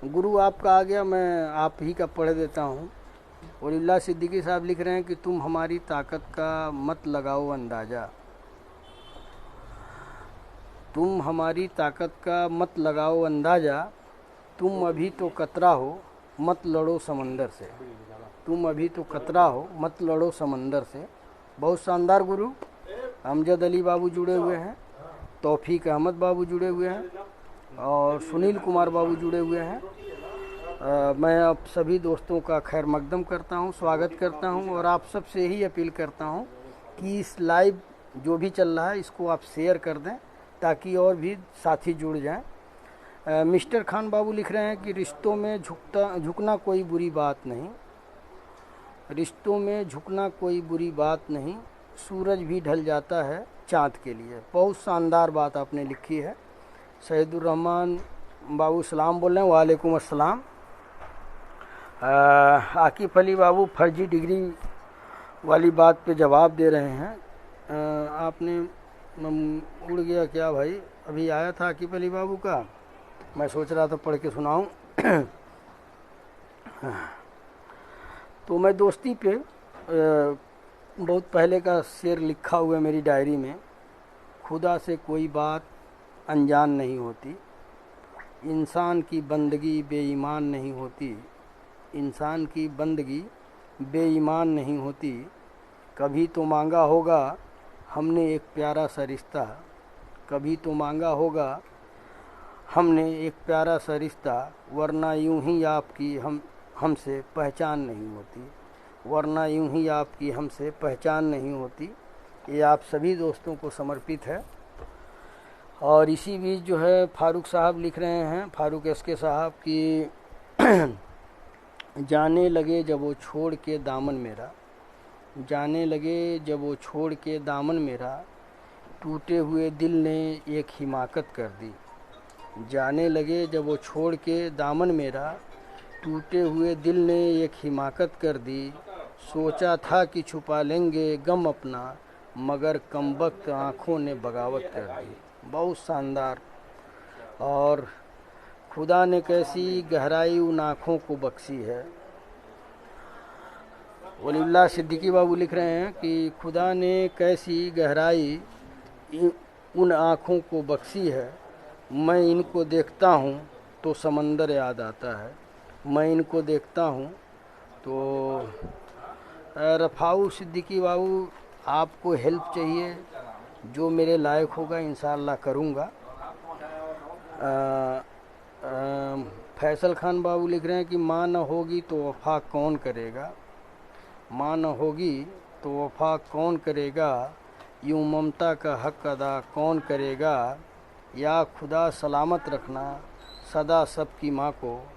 गुरु आपका आ गया, मैं आप ही का पढ़ देता हूँ। वलीउल्लाह सिद्दीकी साहब लिख रहे हैं कि तुम हमारी ताकत का मत लगाओ अंदाज़ा, तुम हमारी ताकत का मत लगाओ अंदाज़ा, तुम अभी तो कतरा हो मत लड़ो समंदर से, तुम अभी तो कतरा हो मत लड़ो समंदर से। बहुत शानदार गुरु। अमजद अली बाबू जुड़े हुए हैं, तौफीक अहमद बाबू जुड़े हुए हैं, और सुनील कुमार बाबू जुड़े हुए हैं। मैं आप सभी दोस्तों का खैर मकदम करता हूं, स्वागत करता हूं, और आप सब से ही अपील करता हूं कि इस लाइव जो भी चल रहा है इसको आप शेयर कर दें, ताकि और भी साथी जुड़ जाएं। मिस्टर खान बाबू लिख रहे हैं कि रिश्तों में झुकना कोई बुरी बात नहीं, रिश्तों में झुकना कोई बुरी बात नहीं, सूरज भी ढल जाता है चाँद के लिए। बहुत शानदार बात आपने लिखी है। सैयदुर रहमान बाबू सलाम बोल रहे हैं। वालेकुम अस्सलाम। आकिफ अली बाबू फर्जी डिग्री वाली बात पे जवाब दे रहे हैं। आपने उड़ गया क्या भाई? अभी आया था आकिफ अली बाबू का, मैं सोच रहा था पढ़ के सुनाऊं। तो मैं दोस्ती पे बहुत पहले का शेर लिखा हुआ है मेरी डायरी में। खुदा से कोई बात अनजान नहीं होती, इंसान की बंदगी बेईमान नहीं होती, इंसान की बंदगी बेईमान नहीं होती। कभी तो मांगा होगा हमने एक प्यारा सा रिश्ता, कभी तो मांगा होगा हमने एक प्यारा सा रिश्ता, वरना यूं ही आपकी हमसे पहचान नहीं होती, वरना यूं ही आपकी हमसे पहचान नहीं होती। ये आप सभी दोस्तों को समर्पित है। और इसी बीच जो है फारूक साहब लिख रहे हैं, फारूक एसके साहब की जाने लगे जब वो छोड़ के दामन मेरा, जाने लगे जब वो छोड़ के दामन मेरा, टूटे हुए दिल ने एक हिमाकत कर दी, जाने लगे जब वो छोड़ के दामन मेरा, टूटे हुए दिल ने एक हिमाकत कर दी, सोचा था कि छुपा लेंगे गम अपना, मगर कमबख्त आँखों ने बगावत कर दी। बहुत शानदार। और खुदा ने कैसी गहराई उन आँखों को बख्शी है। वलीउल्लाह सिद्दीकी बाबू लिख रहे हैं कि खुदा ने कैसी गहराई उन आँखों को बख्शी है, मैं इनको देखता हूँ तो समंदर याद आता है, मैं इनको देखता हूँ तो। रफ़ाऊ सिद्दीकी बाबू, आपको हेल्प चाहिए जो मेरे लायक होगा इंशाअल्लाह करूँगा। फैसल खान बाबू लिख रहे हैं कि माँ न होगी तो वफ़ा कौन करेगा, माँ न होगी तो वफ़ा कौन करेगा, यूँ ममता का हक़ अदा कौन करेगा, या खुदा सलामत रखना सदा सबकी माँ को,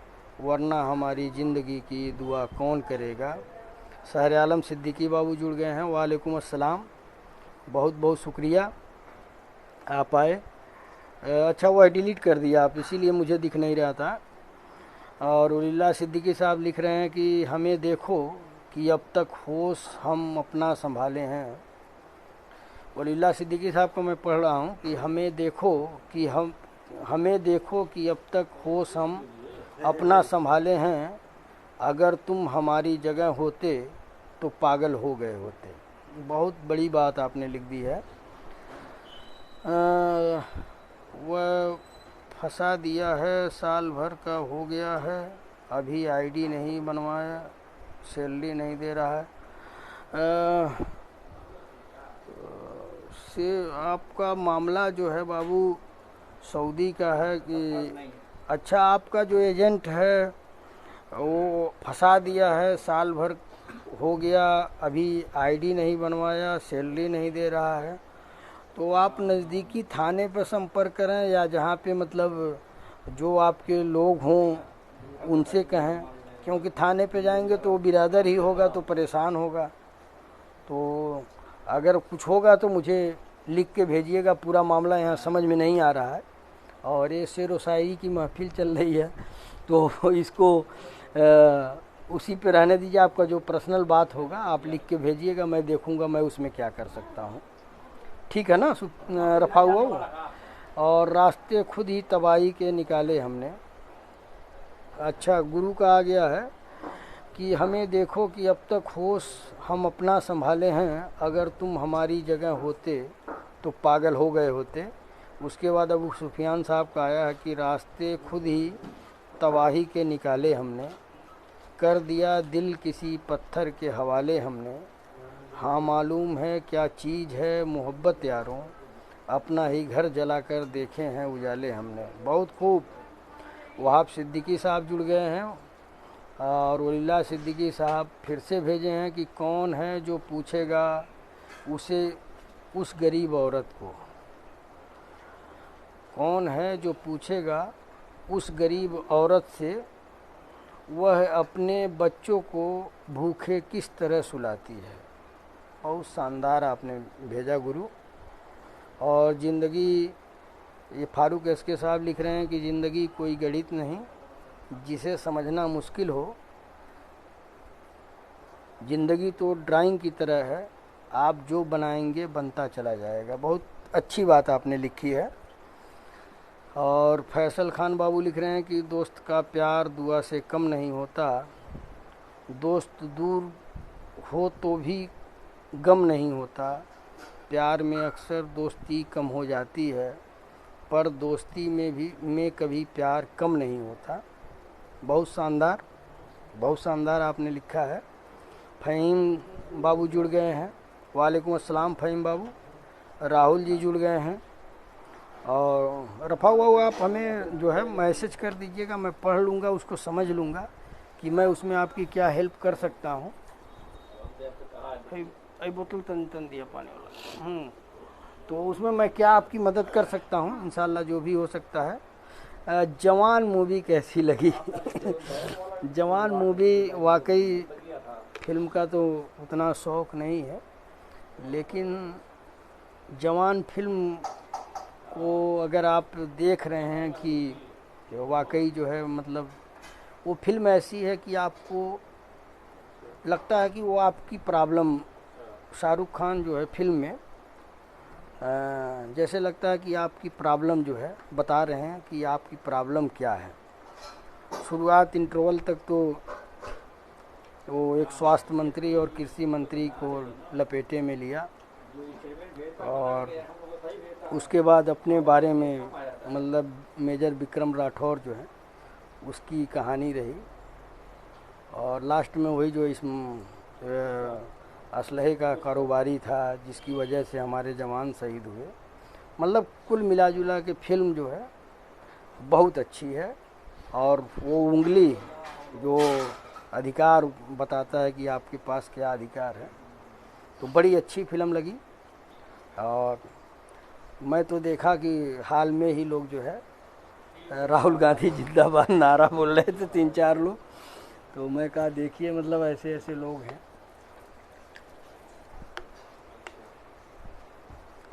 वरना हमारी ज़िंदगी की दुआ कौन करेगा। शहर आलम सिद्दीकी बाबू जुड़ गए हैं, वालेकुम अस्सलाम, बहुत बहुत शुक्रिया आप आए। अच्छा वह डिलीट कर दिया आप, इसीलिए मुझे दिख नहीं रहा था। और उलिल्लाह सिद्दीकी साहब लिख रहे हैं कि हमें देखो कि अब तक होश हम अपना संभाले हैं। उलिल्लाह सिद्दीकी साहब को मैं पढ़ रहा हूँ कि हमें देखो कि अब तक होश हम अपना संभाले हैं, अगर तुम हमारी जगह होते तो पागल हो गए होते। बहुत बड़ी बात आपने लिख दी है। वह फंसा दिया है, साल भर का हो गया है, अभी आईडी नहीं बनवाया, सैलरी नहीं दे रहा है। से आपका मामला जो है बाबू सऊदी का है कि अच्छा आपका जो एजेंट है वो फंसा दिया है, साल भर हो गया, अभी आईडी नहीं बनवाया, सैलरी नहीं दे रहा है, तो आप नज़दीकी थाने पर संपर्क करें या जहाँ पे मतलब जो आपके लोग हों उनसे कहें, क्योंकि थाने पे जाएंगे तो वो बिरादर ही होगा तो परेशान होगा। तो अगर कुछ होगा तो मुझे लिख के भेजिएगा, पूरा मामला यहाँ समझ में नहीं आ रहा है और ये शेर व शायरी की महफिल चल रही है तो इसको उसी पे रहने दीजिए। आपका जो पर्सनल बात होगा आप लिख के भेजिएगा, मैं देखूंगा मैं उसमें क्या कर सकता हूँ, ठीक है ना रफा हुआ। और रास्ते खुद ही तबाही के निकाले हमने। अच्छा गुरु का आ गया है कि हमें देखो कि अब तक होश हम अपना संभाले हैं, अगर तुम हमारी जगह होते तो पागल हो गए होते। उसके बाद अबू सुफियान साहब का आया है कि रास्ते खुद ही तबाही के निकाले हमने, कर दिया दिल किसी पत्थर के हवाले हमने, हाँ मालूम है क्या चीज़ है मोहब्बत यारों, अपना ही घर जलाकर देखे हैं उजाले हमने। बहुत खूब। वहाब सिद्दीकी साहब जुड़ गए हैं और वलील्लाह सिद्दीकी साहब फिर से भेजे हैं कि कौन है जो पूछेगा उसे उस गरीब औरत को, कौन है जो पूछेगा उस गरीब औरत से, वह अपने बच्चों को भूखे किस तरह सुलाती है। बहुत शानदार आपने भेजा गुरु। और ज़िंदगी, ये फारूक एसके साहब लिख रहे हैं कि ज़िंदगी कोई गणित नहीं जिसे समझना मुश्किल हो, ज़िंदगी तो ड्राइंग की तरह है, आप जो बनाएंगे बनता चला जाएगा। बहुत अच्छी बात आपने लिखी है। और फैसल खान बाबू लिख रहे हैं कि दोस्त का प्यार दुआ से कम नहीं होता, दोस्त दूर हो तो भी गम नहीं होता, प्यार में अक्सर दोस्ती कम हो जाती है, पर दोस्ती में कभी प्यार कम नहीं होता। बहुत शानदार, बहुत शानदार आपने लिखा है। फ़हीम बाबू जुड़ गए हैं, वालेकुम अस्सलाम फ़हीम बाबू। राहुल जी जुड़ गए हैं। और रफा हुआ आप हमें जो है मैसेज कर दीजिएगा, मैं पढ़ लूँगा, उसको समझ लूँगा कि मैं उसमें आपकी क्या हेल्प कर सकता हूँ। बोतल तन दिया पानी वाला, तो उसमें मैं क्या आपकी मदद कर सकता हूँ इंशाल्लाह, जो भी हो सकता है। जवान मूवी कैसी लगी? जवान मूवी वाकई फिल्म का तो उतना शौक़ नहीं है, लेकिन जवान फिल्म को अगर आप देख रहे हैं कि वाकई जो है मतलब वो फिल्म ऐसी है कि आपको लगता है कि वो आपकी प्रॉब्लम, शाहरुख खान जो है फिल्म में जैसे लगता है कि आपकी प्रॉब्लम जो है बता रहे हैं कि आपकी प्रॉब्लम क्या है। शुरुआत इंटरवल तक तो वो एक स्वास्थ्य मंत्री और कृषि मंत्री को लपेटे में लिया और उसके बाद अपने बारे में मतलब मेजर विक्रम राठौर जो है उसकी कहानी रही और लास्ट में वही जो इस असलहे का कारोबारी था, जिसकी वजह से हमारे जवान शहीद हुए। मतलब कुल मिला जुला के फिल्म जो है बहुत अच्छी है। और वो उंगली जो अधिकार बताता है कि आपके पास क्या अधिकार है, तो बड़ी अच्छी फिल्म लगी। और मैं तो देखा कि हाल में ही लोग जो है राहुल गांधी जिंदाबाद नारा बोल रहे थे, 3-4 लोग। तो मैं कहा देखिए, मतलब ऐसे ऐसे लोग हैं।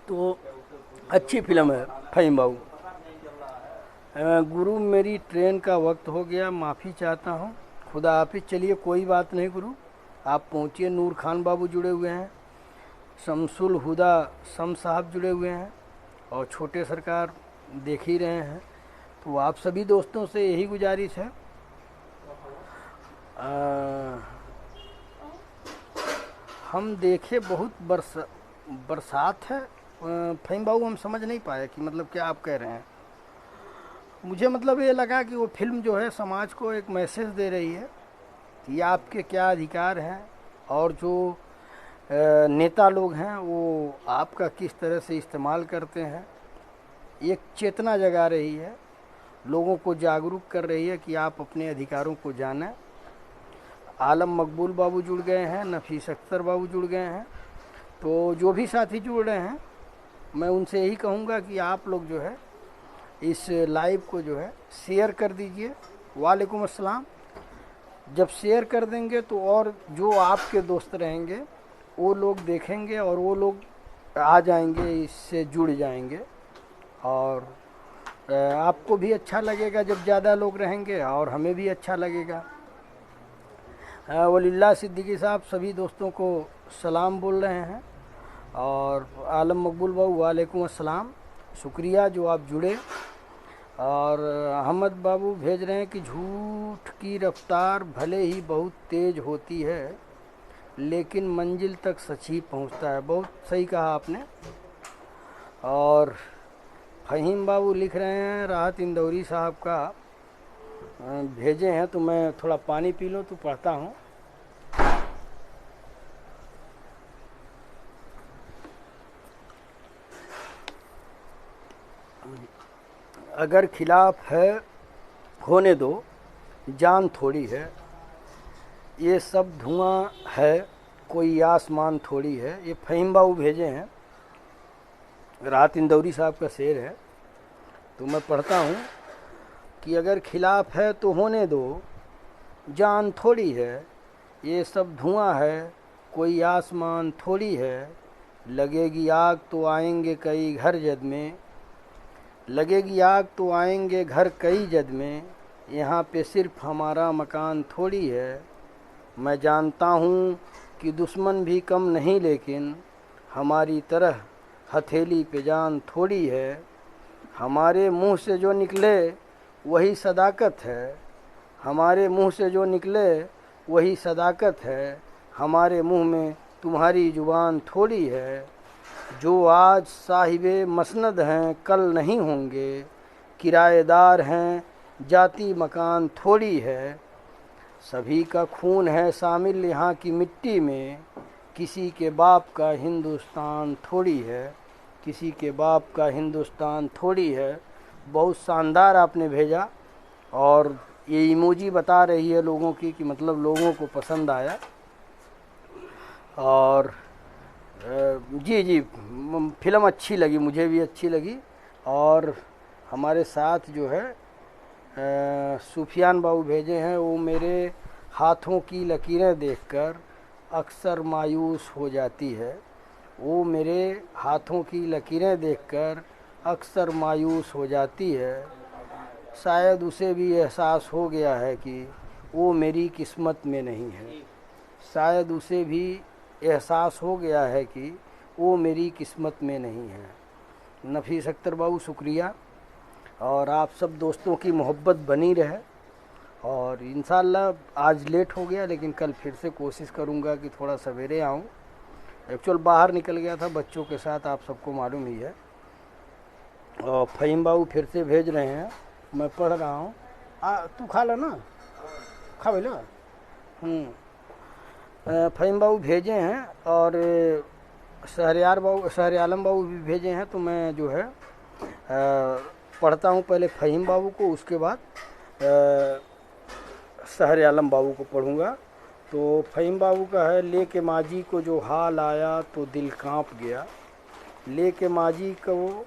तो अच्छी फिल्म है फहीम बाबू। गुरु मेरी ट्रेन का वक्त हो गया, माफ़ी चाहता हूँ, खुदा हाफिज। चलिए कोई बात नहीं गुरु, आप पहुँचिए। नूर खान बाबू जुड़े हुए हैं, शमसुल हुदा शम साहब जुड़े हुए हैं, और छोटे सरकार देख ही रहे हैं। तो आप सभी दोस्तों से यही गुजारिश है, हम देखे बहुत बरसात है। फहीम बाबू हम समझ नहीं पाए कि मतलब क्या आप कह रहे हैं। मुझे मतलब ये लगा कि वो फिल्म जो है समाज को एक मैसेज दे रही है कि आपके क्या अधिकार हैं, और जो नेता लोग हैं वो आपका किस तरह से इस्तेमाल करते हैं। एक चेतना जगा रही है, लोगों को जागरूक कर रही है कि आप अपने अधिकारों को जानें। आलम मकबूल बाबू जुड़ गए हैं, नफीस अख्तर बाबू जुड़ गए हैं। तो जो भी साथी जुड़ रहे हैं, मैं उनसे यही कहूँगा कि आप लोग जो है इस लाइव को जो है शेयर कर दीजिए। वालेकुम अस्सलाम। जब शेयर कर देंगे तो और जो आपके दोस्त रहेंगे वो लोग देखेंगे, और वो लोग आ जाएंगे, इससे जुड़ जाएंगे। और आपको भी अच्छा लगेगा जब ज़्यादा लोग रहेंगे, और हमें भी अच्छा लगेगा। वलील्लाह सिद्दीकी साहब सभी दोस्तों को सलाम बोल रहे हैं। और आलम मकबूल बाबू वालेकुम अस्सलाम, शुक्रिया जो आप जुड़े। और अहमद बाबू भेज रहे हैं कि झूठ की रफ्तार भले ही बहुत तेज़ होती है, लेकिन मंजिल तक सच ही पहुँचता है। बहुत सही कहा आपने। और फहीम बाबू लिख रहे हैं, राहत इंदौरी साहब का भेजे हैं, तो मैं थोड़ा पानी पी लूँ तो पढ़ता हूँ। अगर खिलाफ है होने दो, जान थोड़ी है, ये सब धुआं है, कोई आसमान थोड़ी है। ये फहीम बाबू भेजे हैं, राहत इंदौरी साहब का शेर है। तो मैं पढ़ता हूँ कि अगर खिलाफ है तो होने दो, जान थोड़ी है, ये सब धुआं है, कोई आसमान थोड़ी है। लगेगी आग तो आएंगे कई घर जद में, लगेगी आग तो आएंगे घर कई जद में, यहाँ पे सिर्फ हमारा मकान थोड़ी है। मैं जानता हूँ कि दुश्मन भी कम नहीं, लेकिन हमारी तरह हथेली पे जान थोड़ी है। हमारे मुंह से जो निकले वही सदाकत है, हमारे मुंह से जो निकले वही सदाकत है। हमारे मुंह में तुम्हारी जुबान थोड़ी है। जो आज साहिबे मसनद हैं कल नहीं होंगे, किराएदार हैं जाती मकान थोड़ी है। सभी का खून है शामिल यहाँ की मिट्टी में, किसी के बाप का हिंदुस्तान थोड़ी है, किसी के बाप का हिंदुस्तान थोड़ी है। बहुत शानदार आपने भेजा, और ये इमोजी बता रही है लोगों की कि मतलब लोगों को पसंद आया। और जी जी, फिल्म अच्छी लगी, मुझे भी अच्छी लगी। और हमारे साथ जो है सुफियान बाबू भेजे हैं, वो मेरे हाथों की लकीरें देखकर अक्सर मायूस हो जाती है। वो मेरे हाथों की लकीरें देखकर अक्सर मायूस हो जाती है। शायद उसे भी एहसास हो गया है कि वो मेरी किस्मत में नहीं है। शायद उसे भी एहसास हो गया है कि वो मेरी किस्मत में नहीं है। नफीस अख्तर बाबू शुक्रिया, और आप सब दोस्तों की मोहब्बत बनी रहे। और इंशाल्लाह आज लेट हो गया, लेकिन कल फिर से कोशिश करूँगा कि थोड़ा सवेरे आऊँ। एक्चुअल बाहर निकल गया था बच्चों के साथ, आप सबको मालूम ही है। और फहीम बाबू फिर से भेज रहे हैं, मैं पढ़ रहा हूँ। तू खा ला ना, खा भैया। फ़हीम बाबू भेजे हैं और शहर आलम बाबू भी भेजे हैं, तो मैं जो है पढ़ता हूँ पहले फ़हीम बाबू को, उसके बाद शहर आलम बाबू को पढ़ूँगा। तो फ़हीम बाबू का है, लेके माजी को जो हाल आया तो दिल कांप गया, लेके माजी को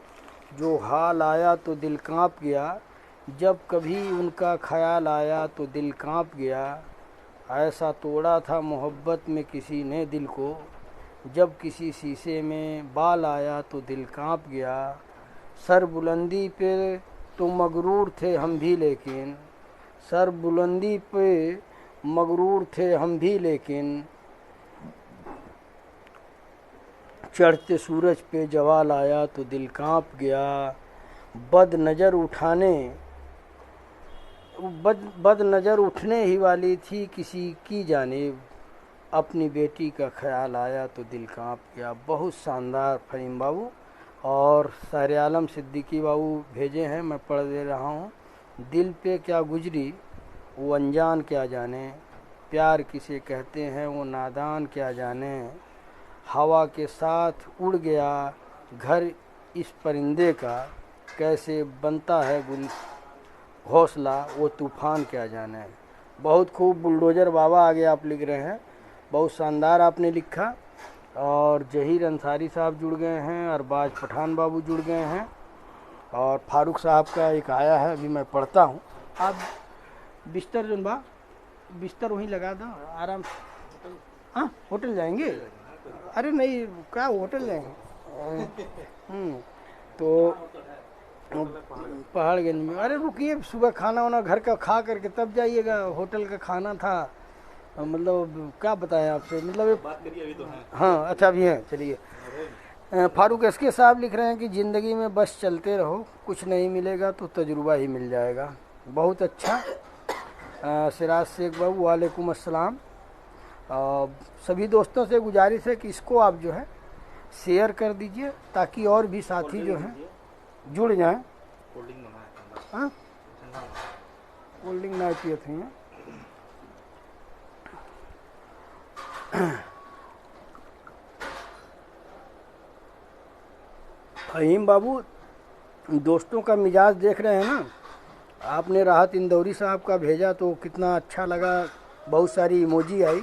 जो हाल आया तो दिल कांप गया, जब कभी उनका ख्याल आया तो दिल कांप गया, ऐसा तोड़ा था मोहब्बत में किसी ने दिल को, जब किसी शीशे में बाल आया तो दिल कांप गया, सर बुलंदी पे तो मगरूर थे हम भी लेकिन, सर बुलंदी पे मगरूर थे हम भी लेकिन, चढ़ते सूरज पे जवाल आया तो दिल कांप गया, बद नज़र उठने ही वाली थी किसी की जानिब, अपनी बेटी का ख्याल आया तो दिल कांप गया। बहुत शानदार फ़हीम बाबू। और शहर आलम सिद्दीकी बाबू भेजे हैं, मैं पढ़ दे रहा हूँ। दिल पे क्या गुजरी वो अनजान क्या जाने, प्यार किसे कहते हैं वो नादान क्या जाने, हवा के साथ उड़ गया घर इस परिंदे का, कैसे बनता है गुल हौसला वो तूफ़ान क्या जाने। बहुत खूब, बुलडोज़र बाबा आगे आप लिख रहे हैं, बहुत शानदार आपने लिखा। और जहीर अंसारी साहब जुड़ गए हैं, अरबाज पठान बाबू जुड़ गए हैं, और फारूक साहब का एक आया है, अभी मैं पढ़ता हूँ। आप बिस्तर जो बा बिस्तर वहीं लगा दो आराम से। हाँ, होटल जाएंगे? अरे नहीं, क्या होटल जाएंगे? तो पहाड़गंज में, अरे रुकिए, सुबह खाना वाना घर का खा करके तब जाइएगा, होटल का खाना था, मतलब क्या बताएं आपसे, मतलब बात करिए अभी तो है। हाँ अच्छा, अभी हैं, चलिए। फारूक एसके साहब लिख रहे हैं कि ज़िंदगी में बस चलते रहो, कुछ नहीं मिलेगा तो तजुर्बा ही मिल जाएगा। बहुत अच्छा। सिराज शेख बाबू वालेकुम अस्सलाम। सभी दोस्तों से गुजारिश है कि इसको आप जो है शेयर कर दीजिए, ताकि और भी साथी जो हैं जुड़ जाएं। हाँ, कोल्ड ड्रिंक ना पिए थे। फ़हीम बाबू, दोस्तों का मिजाज देख रहे हैं ना, आपने राहत इंदौरी साहब का भेजा तो कितना अच्छा लगा, बहुत सारी इमोजी आई,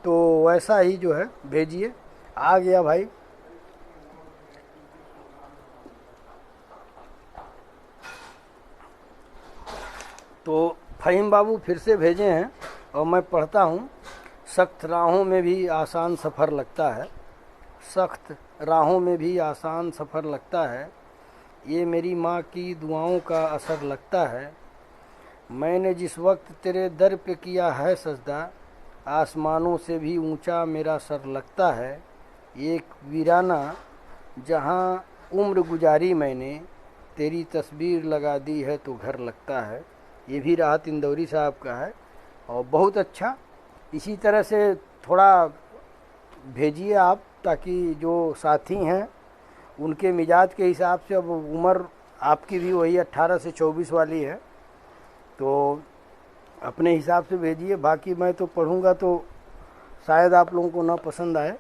तो वैसा ही जो है भेजिए। आ गया भाई। तो फ़हीम बाबू फिर से भेजे हैं और मैं पढ़ता हूँ। सख्त राहों में भी आसान सफ़र लगता है, सख्त राहों में भी आसान सफ़र लगता है, ये मेरी माँ की दुआओं का असर लगता है, मैंने जिस वक्त तेरे दर पे किया है सजदा, आसमानों से भी ऊंचा मेरा सर लगता है, एक वीराना जहाँ उम्र गुजारी मैंने, तेरी तस्वीर लगा दी है तो घर लगता है। ये भी राहत इंदौरी साहब का है, और बहुत अच्छा। इसी तरह से थोड़ा भेजिए आप, ताकि जो साथी हैं उनके मिजाज के हिसाब से, अब उम्र आपकी भी वही 18 से 24 वाली है, तो अपने हिसाब से भेजिए। बाकी मैं तो पढ़ूंगा तो शायद आप लोगों को ना पसंद आए।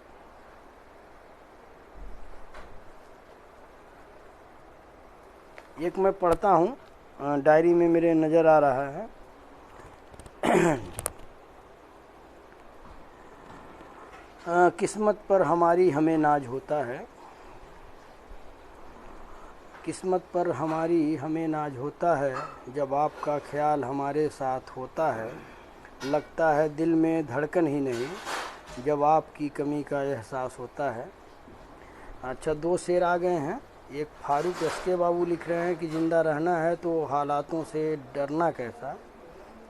एक मैं पढ़ता हूँ, डायरी में मेरे नज़र आ रहा है। किस्मत पर हमारी हमें नाज होता है, किस्मत पर हमारी हमें नाज होता है, जब आपका ख्याल हमारे साथ होता है, लगता है दिल में धड़कन ही नहीं, जब आपकी कमी का एहसास होता है। अच्छा, 2 शेर आ गए हैं। एक फारूक एसके बाबू लिख रहे हैं कि ज़िंदा रहना है तो हालातों से डरना कैसा,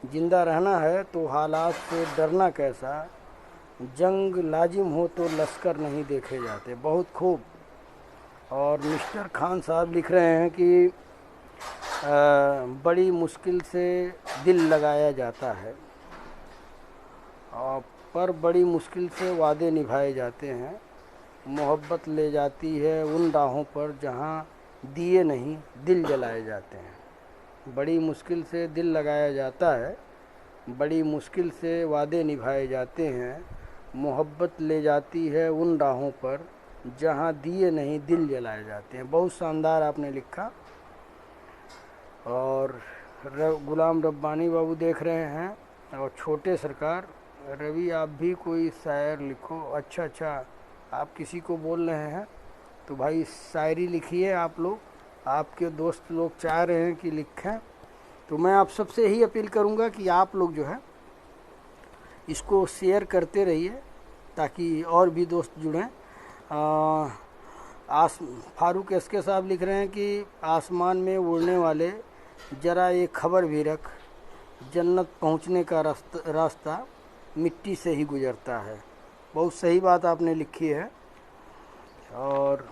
ज़िंदा रहना है तो हालात से डरना कैसा, जंग लाजिम हो तो लश्कर नहीं देखे जाते। बहुत खूब। और मिस्टर खान साहब लिख रहे हैं कि बड़ी मुश्किल से दिल लगाया जाता है, पर बड़ी मुश्किल से वादे निभाए जाते हैं, मोहब्बत ले जाती है उन राहों पर जहाँ दिए नहीं दिल जलाए जाते हैं। बड़ी मुश्किल से दिल लगाया जाता है, बड़ी मुश्किल से वादे निभाए जाते हैं, मोहब्बत ले जाती है उन राहों पर जहाँ दिए नहीं दिल जलाए जाते हैं। बहुत शानदार आपने लिखा। और गुलाम रब्बानी बाबू देख रहे हैं और छोटे सरकार, रवि आप भी कोई शायर लिखो। अच्छा अच्छा, आप किसी को बोल रहे हैं तो भाई शायरी लिखिए। आप लोग, आपके दोस्त लोग चाह रहे हैं कि लिखें, तो मैं आप सबसे ही अपील करूंगा कि आप लोग जो है इसको शेयर करते रहिए ताकि और भी दोस्त जुड़ें। फारूक एसके साहब लिख रहे हैं कि आसमान में उड़ने वाले ज़रा ये खबर भी रख, जन्नत पहुंचने का रास्ता मिट्टी से ही गुजरता है। बहुत सही बात आपने लिखी है। और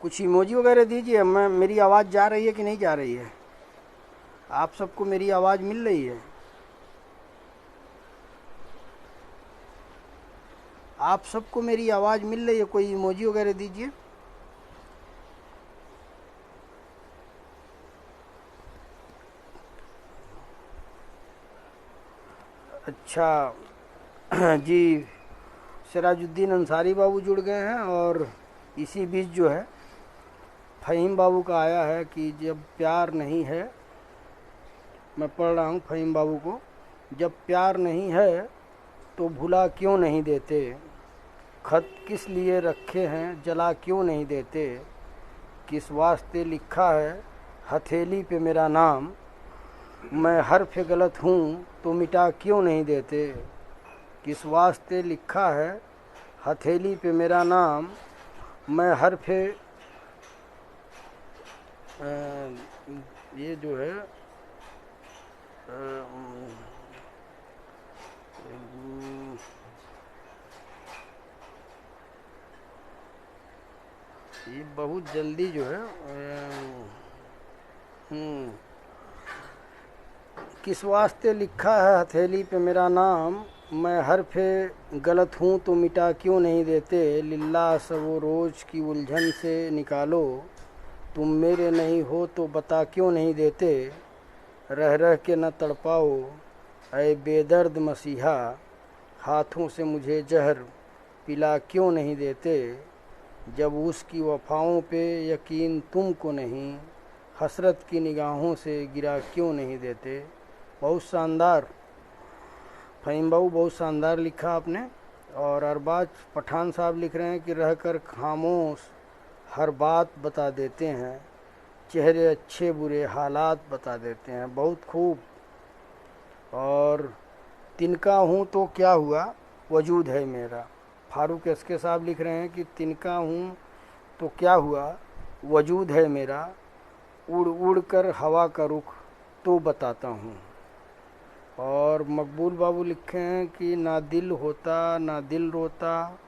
कुछ इमोजी वगैरह दीजिए। मेरी आवाज़ जा रही है कि नहीं जा रही है? आप सबको मेरी आवाज़ मिल रही है? आप सबको मेरी आवाज़ मिल रही है? कोई इमोजी वगैरह दीजिए। अच्छा जी, सिराजुद्दीन अंसारी बाबू जुड़ गए हैं। और इसी बीच जो है फ़हीम बाबू का आया है कि जब प्यार नहीं है, मैं पढ़ रहा हूँ फ़हीम बाबू को। जब प्यार नहीं है तो भुला क्यों नहीं देते, खत किस लिए रखे हैं जला क्यों नहीं देते, किस वास्ते लिखा है हथेली पे मेरा नाम, मैं हर्फ गलत हूँ तो मिटा क्यों नहीं देते, किस वास्ते लिखा है हथेली पे मेरा नाम, मैं हर्फ ये जो है ये बहुत जल्दी जो है किस वास्ते लिखा है हथेली पे मेरा नाम, मैं हर्फे गलत हूँ तो मिटा क्यों नहीं देते, लिल्ला सबो रोज़ की उलझन से निकालो, तुम मेरे नहीं हो तो बता क्यों नहीं देते, रह रह के न तड़पाओ ऐ बेदर्द मसीहा, हाथों से मुझे जहर पिला क्यों नहीं देते, जब उसकी वफ़ाओं पे यकीन तुमको नहीं, हसरत की निगाहों से गिरा क्यों नहीं देते। बहुत शानदार फ़हीम बाबू, बहुत शानदार लिखा आपने। और अरबाज पठान साहब लिख रहे हैं कि रहकर खामोश हर बात बता देते हैं, चेहरे अच्छे बुरे हालात बता देते हैं। बहुत खूब। और तिनका हूँ तो क्या हुआ वजूद है मेरा, फारूक एसके साहब लिख रहे हैं कि तिनका हूँ तो क्या हुआ वजूद है मेरा, उड़ उड़ कर हवा का रुख तो बताता हूँ। और मकबूल बाबू लिखे हैं कि ना दिल होता ना दिल रोता,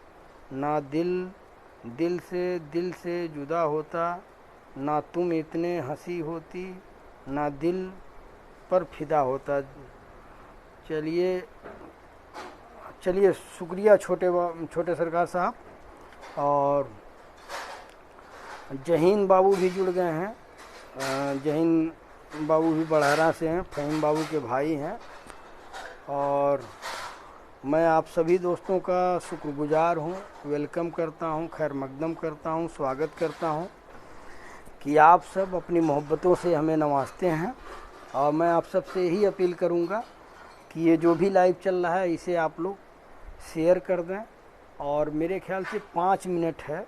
ना दिल से जुदा होता, ना तुम इतने हंसी होती, ना दिल पर फिदा होता। चलिए शुक्रिया छोटे सरकार साहब। और जहीन बाबू भी जुड़ गए हैं। जहीन बाबू भी बड़हरा से हैं, फ़हीम बाबू के भाई हैं। और मैं आप सभी दोस्तों का शुक्रगुजार हूँ, वेलकम करता हूँ, खैर मकदम करता हूँ, स्वागत करता हूँ कि आप सब अपनी मोहब्बतों से हमें नवाजते हैं। और मैं आप सबसे यही अपील करूँगा कि ये जो भी लाइव चल रहा है इसे आप लोग शेयर कर दें। और मेरे ख्याल से 5 मिनट है,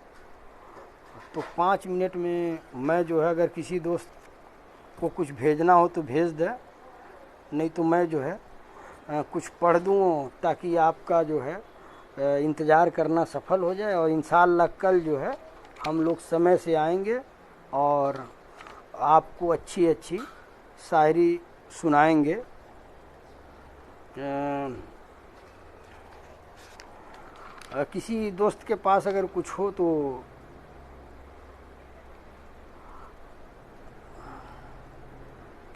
तो 5 मिनट में मैं जो है अगर किसी दोस्त को कुछ भेजना हो तो भेज दें, नहीं तो मैं जो है कुछ पढ़ दूँ ताकि आपका जो है इंतज़ार करना सफल हो जाए। और इंशाअल्लाह कल जो है हम लोग समय से आएंगे और आपको अच्छी अच्छी शायरी सुनाएंगे। किसी दोस्त के पास अगर कुछ हो तो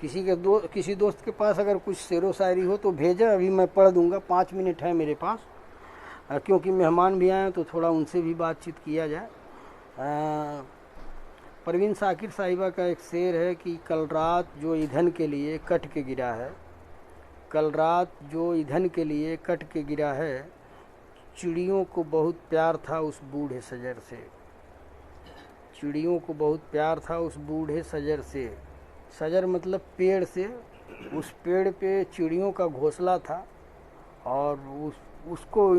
किसी दोस्त के पास अगर कुछ शेरो शायरी हो तो भेजा, अभी मैं पढ़ दूंगा। 5 मिनट है मेरे पास, क्योंकि मेहमान भी आए तो थोड़ा उनसे भी बातचीत किया जाए। परवीन शाकिर साहिबा का एक शेर है कि कल रात जो ईंधन के लिए कट के गिरा है, कल रात जो ईंधन के लिए कट के गिरा है, चिड़ियों को बहुत प्यार था उस बूढ़े सजर से, चिड़ियों को बहुत प्यार था उस बूढ़े सजर से। सजर मतलब पेड़ से, उस पेड़ पे चिड़ियों का घोंसला था और उसको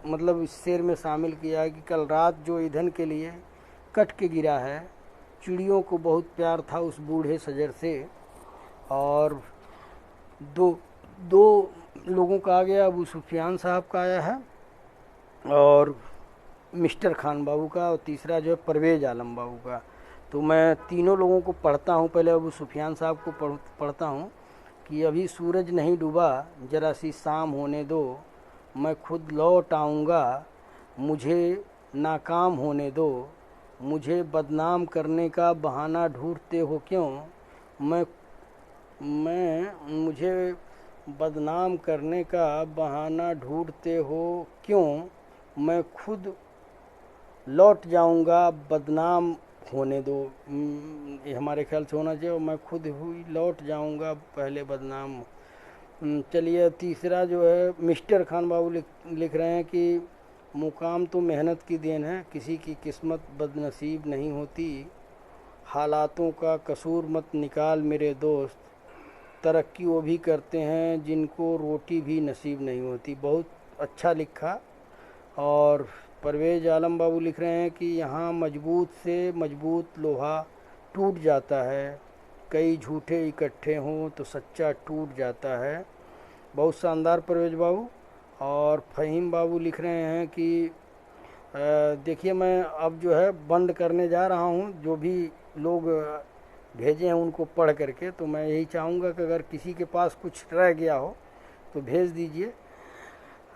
मतलब इस शेर में शामिल किया है कि कल रात जो ईंधन के लिए कट के गिरा है, चिड़ियों को बहुत प्यार था उस बूढ़े सजर से। और दो लोगों का आ गया, अबू सुफियान साहब का आया है और मिस्टर खान बाबू का, और तीसरा जो है परवेज आलम बाबू का। तो मैं तीनों लोगों को पढ़ता हूँ। पहले अबू सुफियान साहब को पढ़ता हूँ कि अभी सूरज नहीं डूबा, जरा सी शाम होने दो, मैं खुद लौट आऊँगा, मुझे नाकाम होने दो, मुझे बदनाम करने का बहाना ढूंढते हो क्यों, मुझे बदनाम करने का बहाना ढूंढते हो क्यों, मैं खुद लौट जाऊंगा, बदनाम होने दो। ये हमारे ख्याल से होना चाहिए, मैं खुद ही लौट जाऊंगा, पहले बदनाम। चलिए तीसरा जो है मिस्टर खान बाबू लिख रहे हैं कि मुकाम तो मेहनत की देन है, किसी की किस्मत बदनसीब नहीं होती, हालातों का कसूर मत निकाल मेरे दोस्त, तरक्की वो भी करते हैं जिनको रोटी भी नसीब नहीं होती। बहुत अच्छा लिखा। और परवेज आलम बाबू लिख रहे हैं कि यहाँ मजबूत से मजबूत लोहा टूट जाता है, कई झूठे इकट्ठे हों तो सच्चा टूट जाता है। बहुत शानदार परवेज बाबू। और फ़हीम बाबू लिख रहे हैं कि देखिए मैं अब जो है बंद करने जा रहा हूँ, जो भी लोग भेजे हैं उनको पढ़ करके, तो मैं यही चाहूँगा कि अगर किसी के पास कुछ रह गया हो तो भेज दीजिए,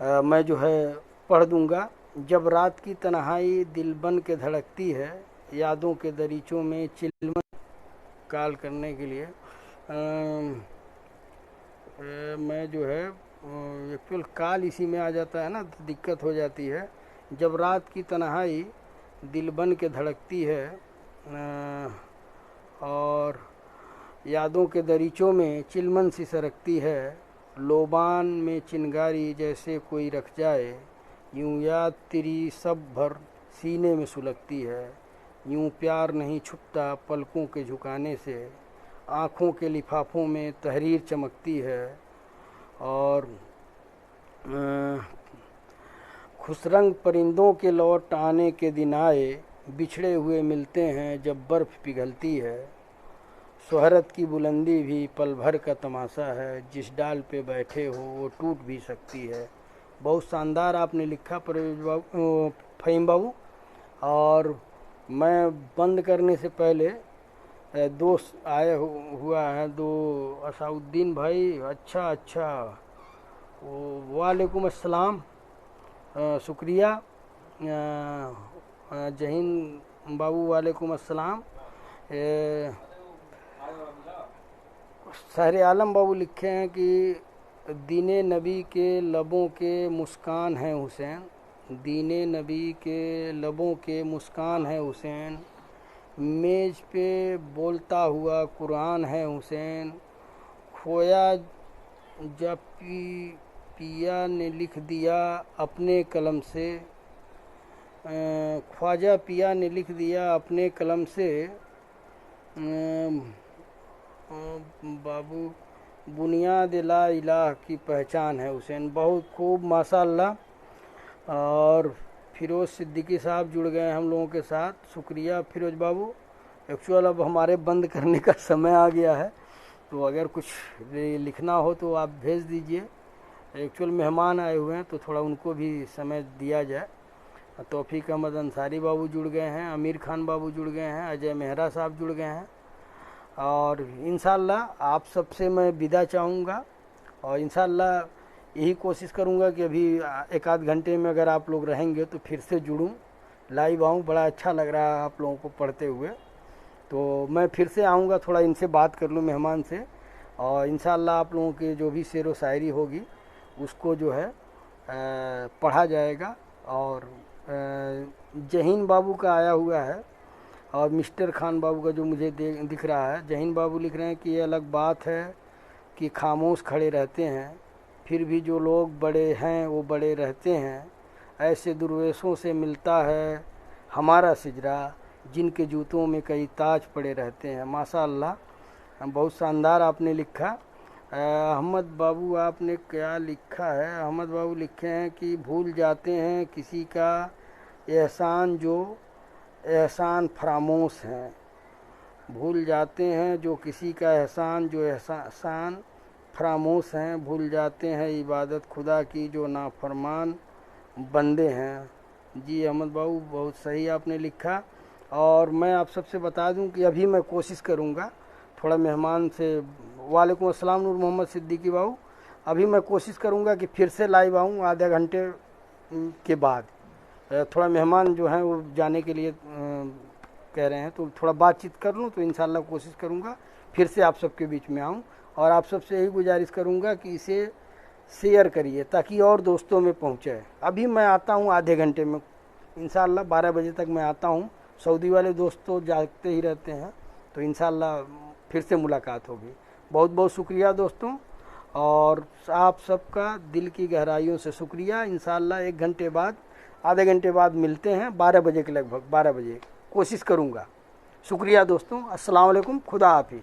मैं जो है पढ़ दूँगा। जब रात की तन्हाई दिल बन के धड़कती है, यादों के दरीचों में चिलमन काल करने के लिए मैं जो है एक्चुअल काल इसी में आ जाता है ना, तो दिक्कत हो जाती है। जब रात की तन्हाई दिल बन के धड़कती है और यादों के दरीचों में चिलमन सी सरकती है, लोबान में चिंगारी जैसे कोई रख जाए, यूं याद तेरी सब भर सीने में सुलगती है, यूं प्यार नहीं छुपता पलकों के झुकाने से, आँखों के लिफाफों में तहरीर चमकती है। और खुशरंग परिंदों के लौट आने के दिन आए, बिछड़े हुए मिलते हैं जब बर्फ़ पिघलती है, शोहरत की बुलंदी भी पल भर का तमाशा है, जिस डाल पे बैठे हो वो टूट भी सकती है। बहुत शानदार आपने लिखा परवेज बाबू, फ़हीम बाबू। और मैं बंद करने से पहले दोस्त आए हुआ है, दो असाउद्दीन भाई। अच्छा वालेकुम अस्सलाम, शुक्रिया। जहीन बाबू वालेकुम अस्सलाम। सहरे आलम बाबू लिखे हैं कि दीने नबी के लबों के मुस्कान है हुसैन, दीने नबी के लबों के मुस्कान है हुसैन, मेज़ पे बोलता हुआ कुरान है हुसैन, खोया जब पिया ने लिख दिया अपने कलम से, ख्वाजा पिया ने लिख दिया अपने कलम से, बाबू बुनियाद ला इलाह की पहचान है हुसैन। बहुत खूब माशाअल्लाह। और फिरोज़ सिद्दीकी साहब जुड़ गए हम लोगों के साथ, शुक्रिया फिरोज़ बाबू। एक्चुअल अब हमारे बंद करने का समय आ गया है, तो अगर कुछ लिखना हो तो आप भेज दीजिए। एक्चुअल मेहमान आए हुए हैं तो थोड़ा उनको भी समय दिया जाए। तौफीक अहमद अंसारी बाबू जुड़ गए हैं, आमिर खान बाबू जुड़ गए हैं, अजय मेहरा साहब जुड़ गए हैं। और इंशाअल्लाह आप सबसे मैं विदा चाहूँगा, और इंशाअल्लाह यही कोशिश करूँगा कि अभी एक आध घंटे में अगर आप लोग रहेंगे तो फिर से जुड़ूँ, लाइव आऊँ। बड़ा अच्छा लग रहा है आप लोगों को पढ़ते हुए, तो मैं फिर से आऊँगा, थोड़ा इनसे बात कर लूँ मेहमान से, और इंशाअल्लाह आप लोगों के जो भी शेर व शायरी होगी उसको जो है पढ़ा जाएगा। और जहीन बाबू का आया हुआ है और मिस्टर खान बाबू का जो मुझे दिख रहा है, जहीन बाबू लिख रहे हैं कि ये अलग बात है कि खामोश खड़े रहते हैं, फिर भी जो लोग बड़े हैं वो बड़े रहते हैं, ऐसे दुर्वेशों से मिलता है हमारा सिजरा, जिनके जूतों में कई ताज पड़े रहते हैं। माशाअल्लाह, बहुत शानदार आपने लिखा। अहमद बाबू आपने क्या लिखा है? अहमद बाबू लिखे हैं कि भूल जाते हैं किसी का एहसान जो एहसान फरामोश हैं, भूल जाते हैं जो किसी का एहसान जो एहसान फरामोश हैं, भूल जाते हैं इबादत खुदा की जो नाफरमान बंदे हैं। जी अहमद बाबू, बहुत सही आपने लिखा। और मैं आप सबसे बता दूं कि अभी मैं कोशिश करूंगा थोड़ा मेहमान से, वालेकुम अस्सलाम नूर मोहम्मद सिद्दीकी बाबू, अभी मैं कोशिश करूंगा कि फिर से लाइव आऊँ आधे घंटे के बाद। थोड़ा मेहमान जो हैं वो जाने के लिए कह रहे हैं, तो थोड़ा बातचीत कर लूँ, तो इंशाल्लाह कोशिश करूँगा फिर से आप सबके बीच में आऊँ। और आप सबसे यही गुजारिश करूँगा कि इसे शेयर करिए ताकि और दोस्तों में पहुँचे। अभी मैं आता हूँ आधे घंटे में इंशाल्लाह, 12 बजे तक मैं आता हूँ। सऊदी वाले दोस्त तो जागते ही रहते हैं, तो इंशाल्लाह फिर से मुलाकात होगी। बहुत बहुत शुक्रिया दोस्तों, और आप सबका दिल की गहराइयों से शुक्रिया। इंशाल्लाह 1 घंटे बाद, आधे घंटे बाद मिलते हैं, 12 बजे के लगभग, 12 बजे कोशिश करूँगा। शुक्रिया दोस्तों, अस्सलाम वालेकुम, खुदा हाफिज।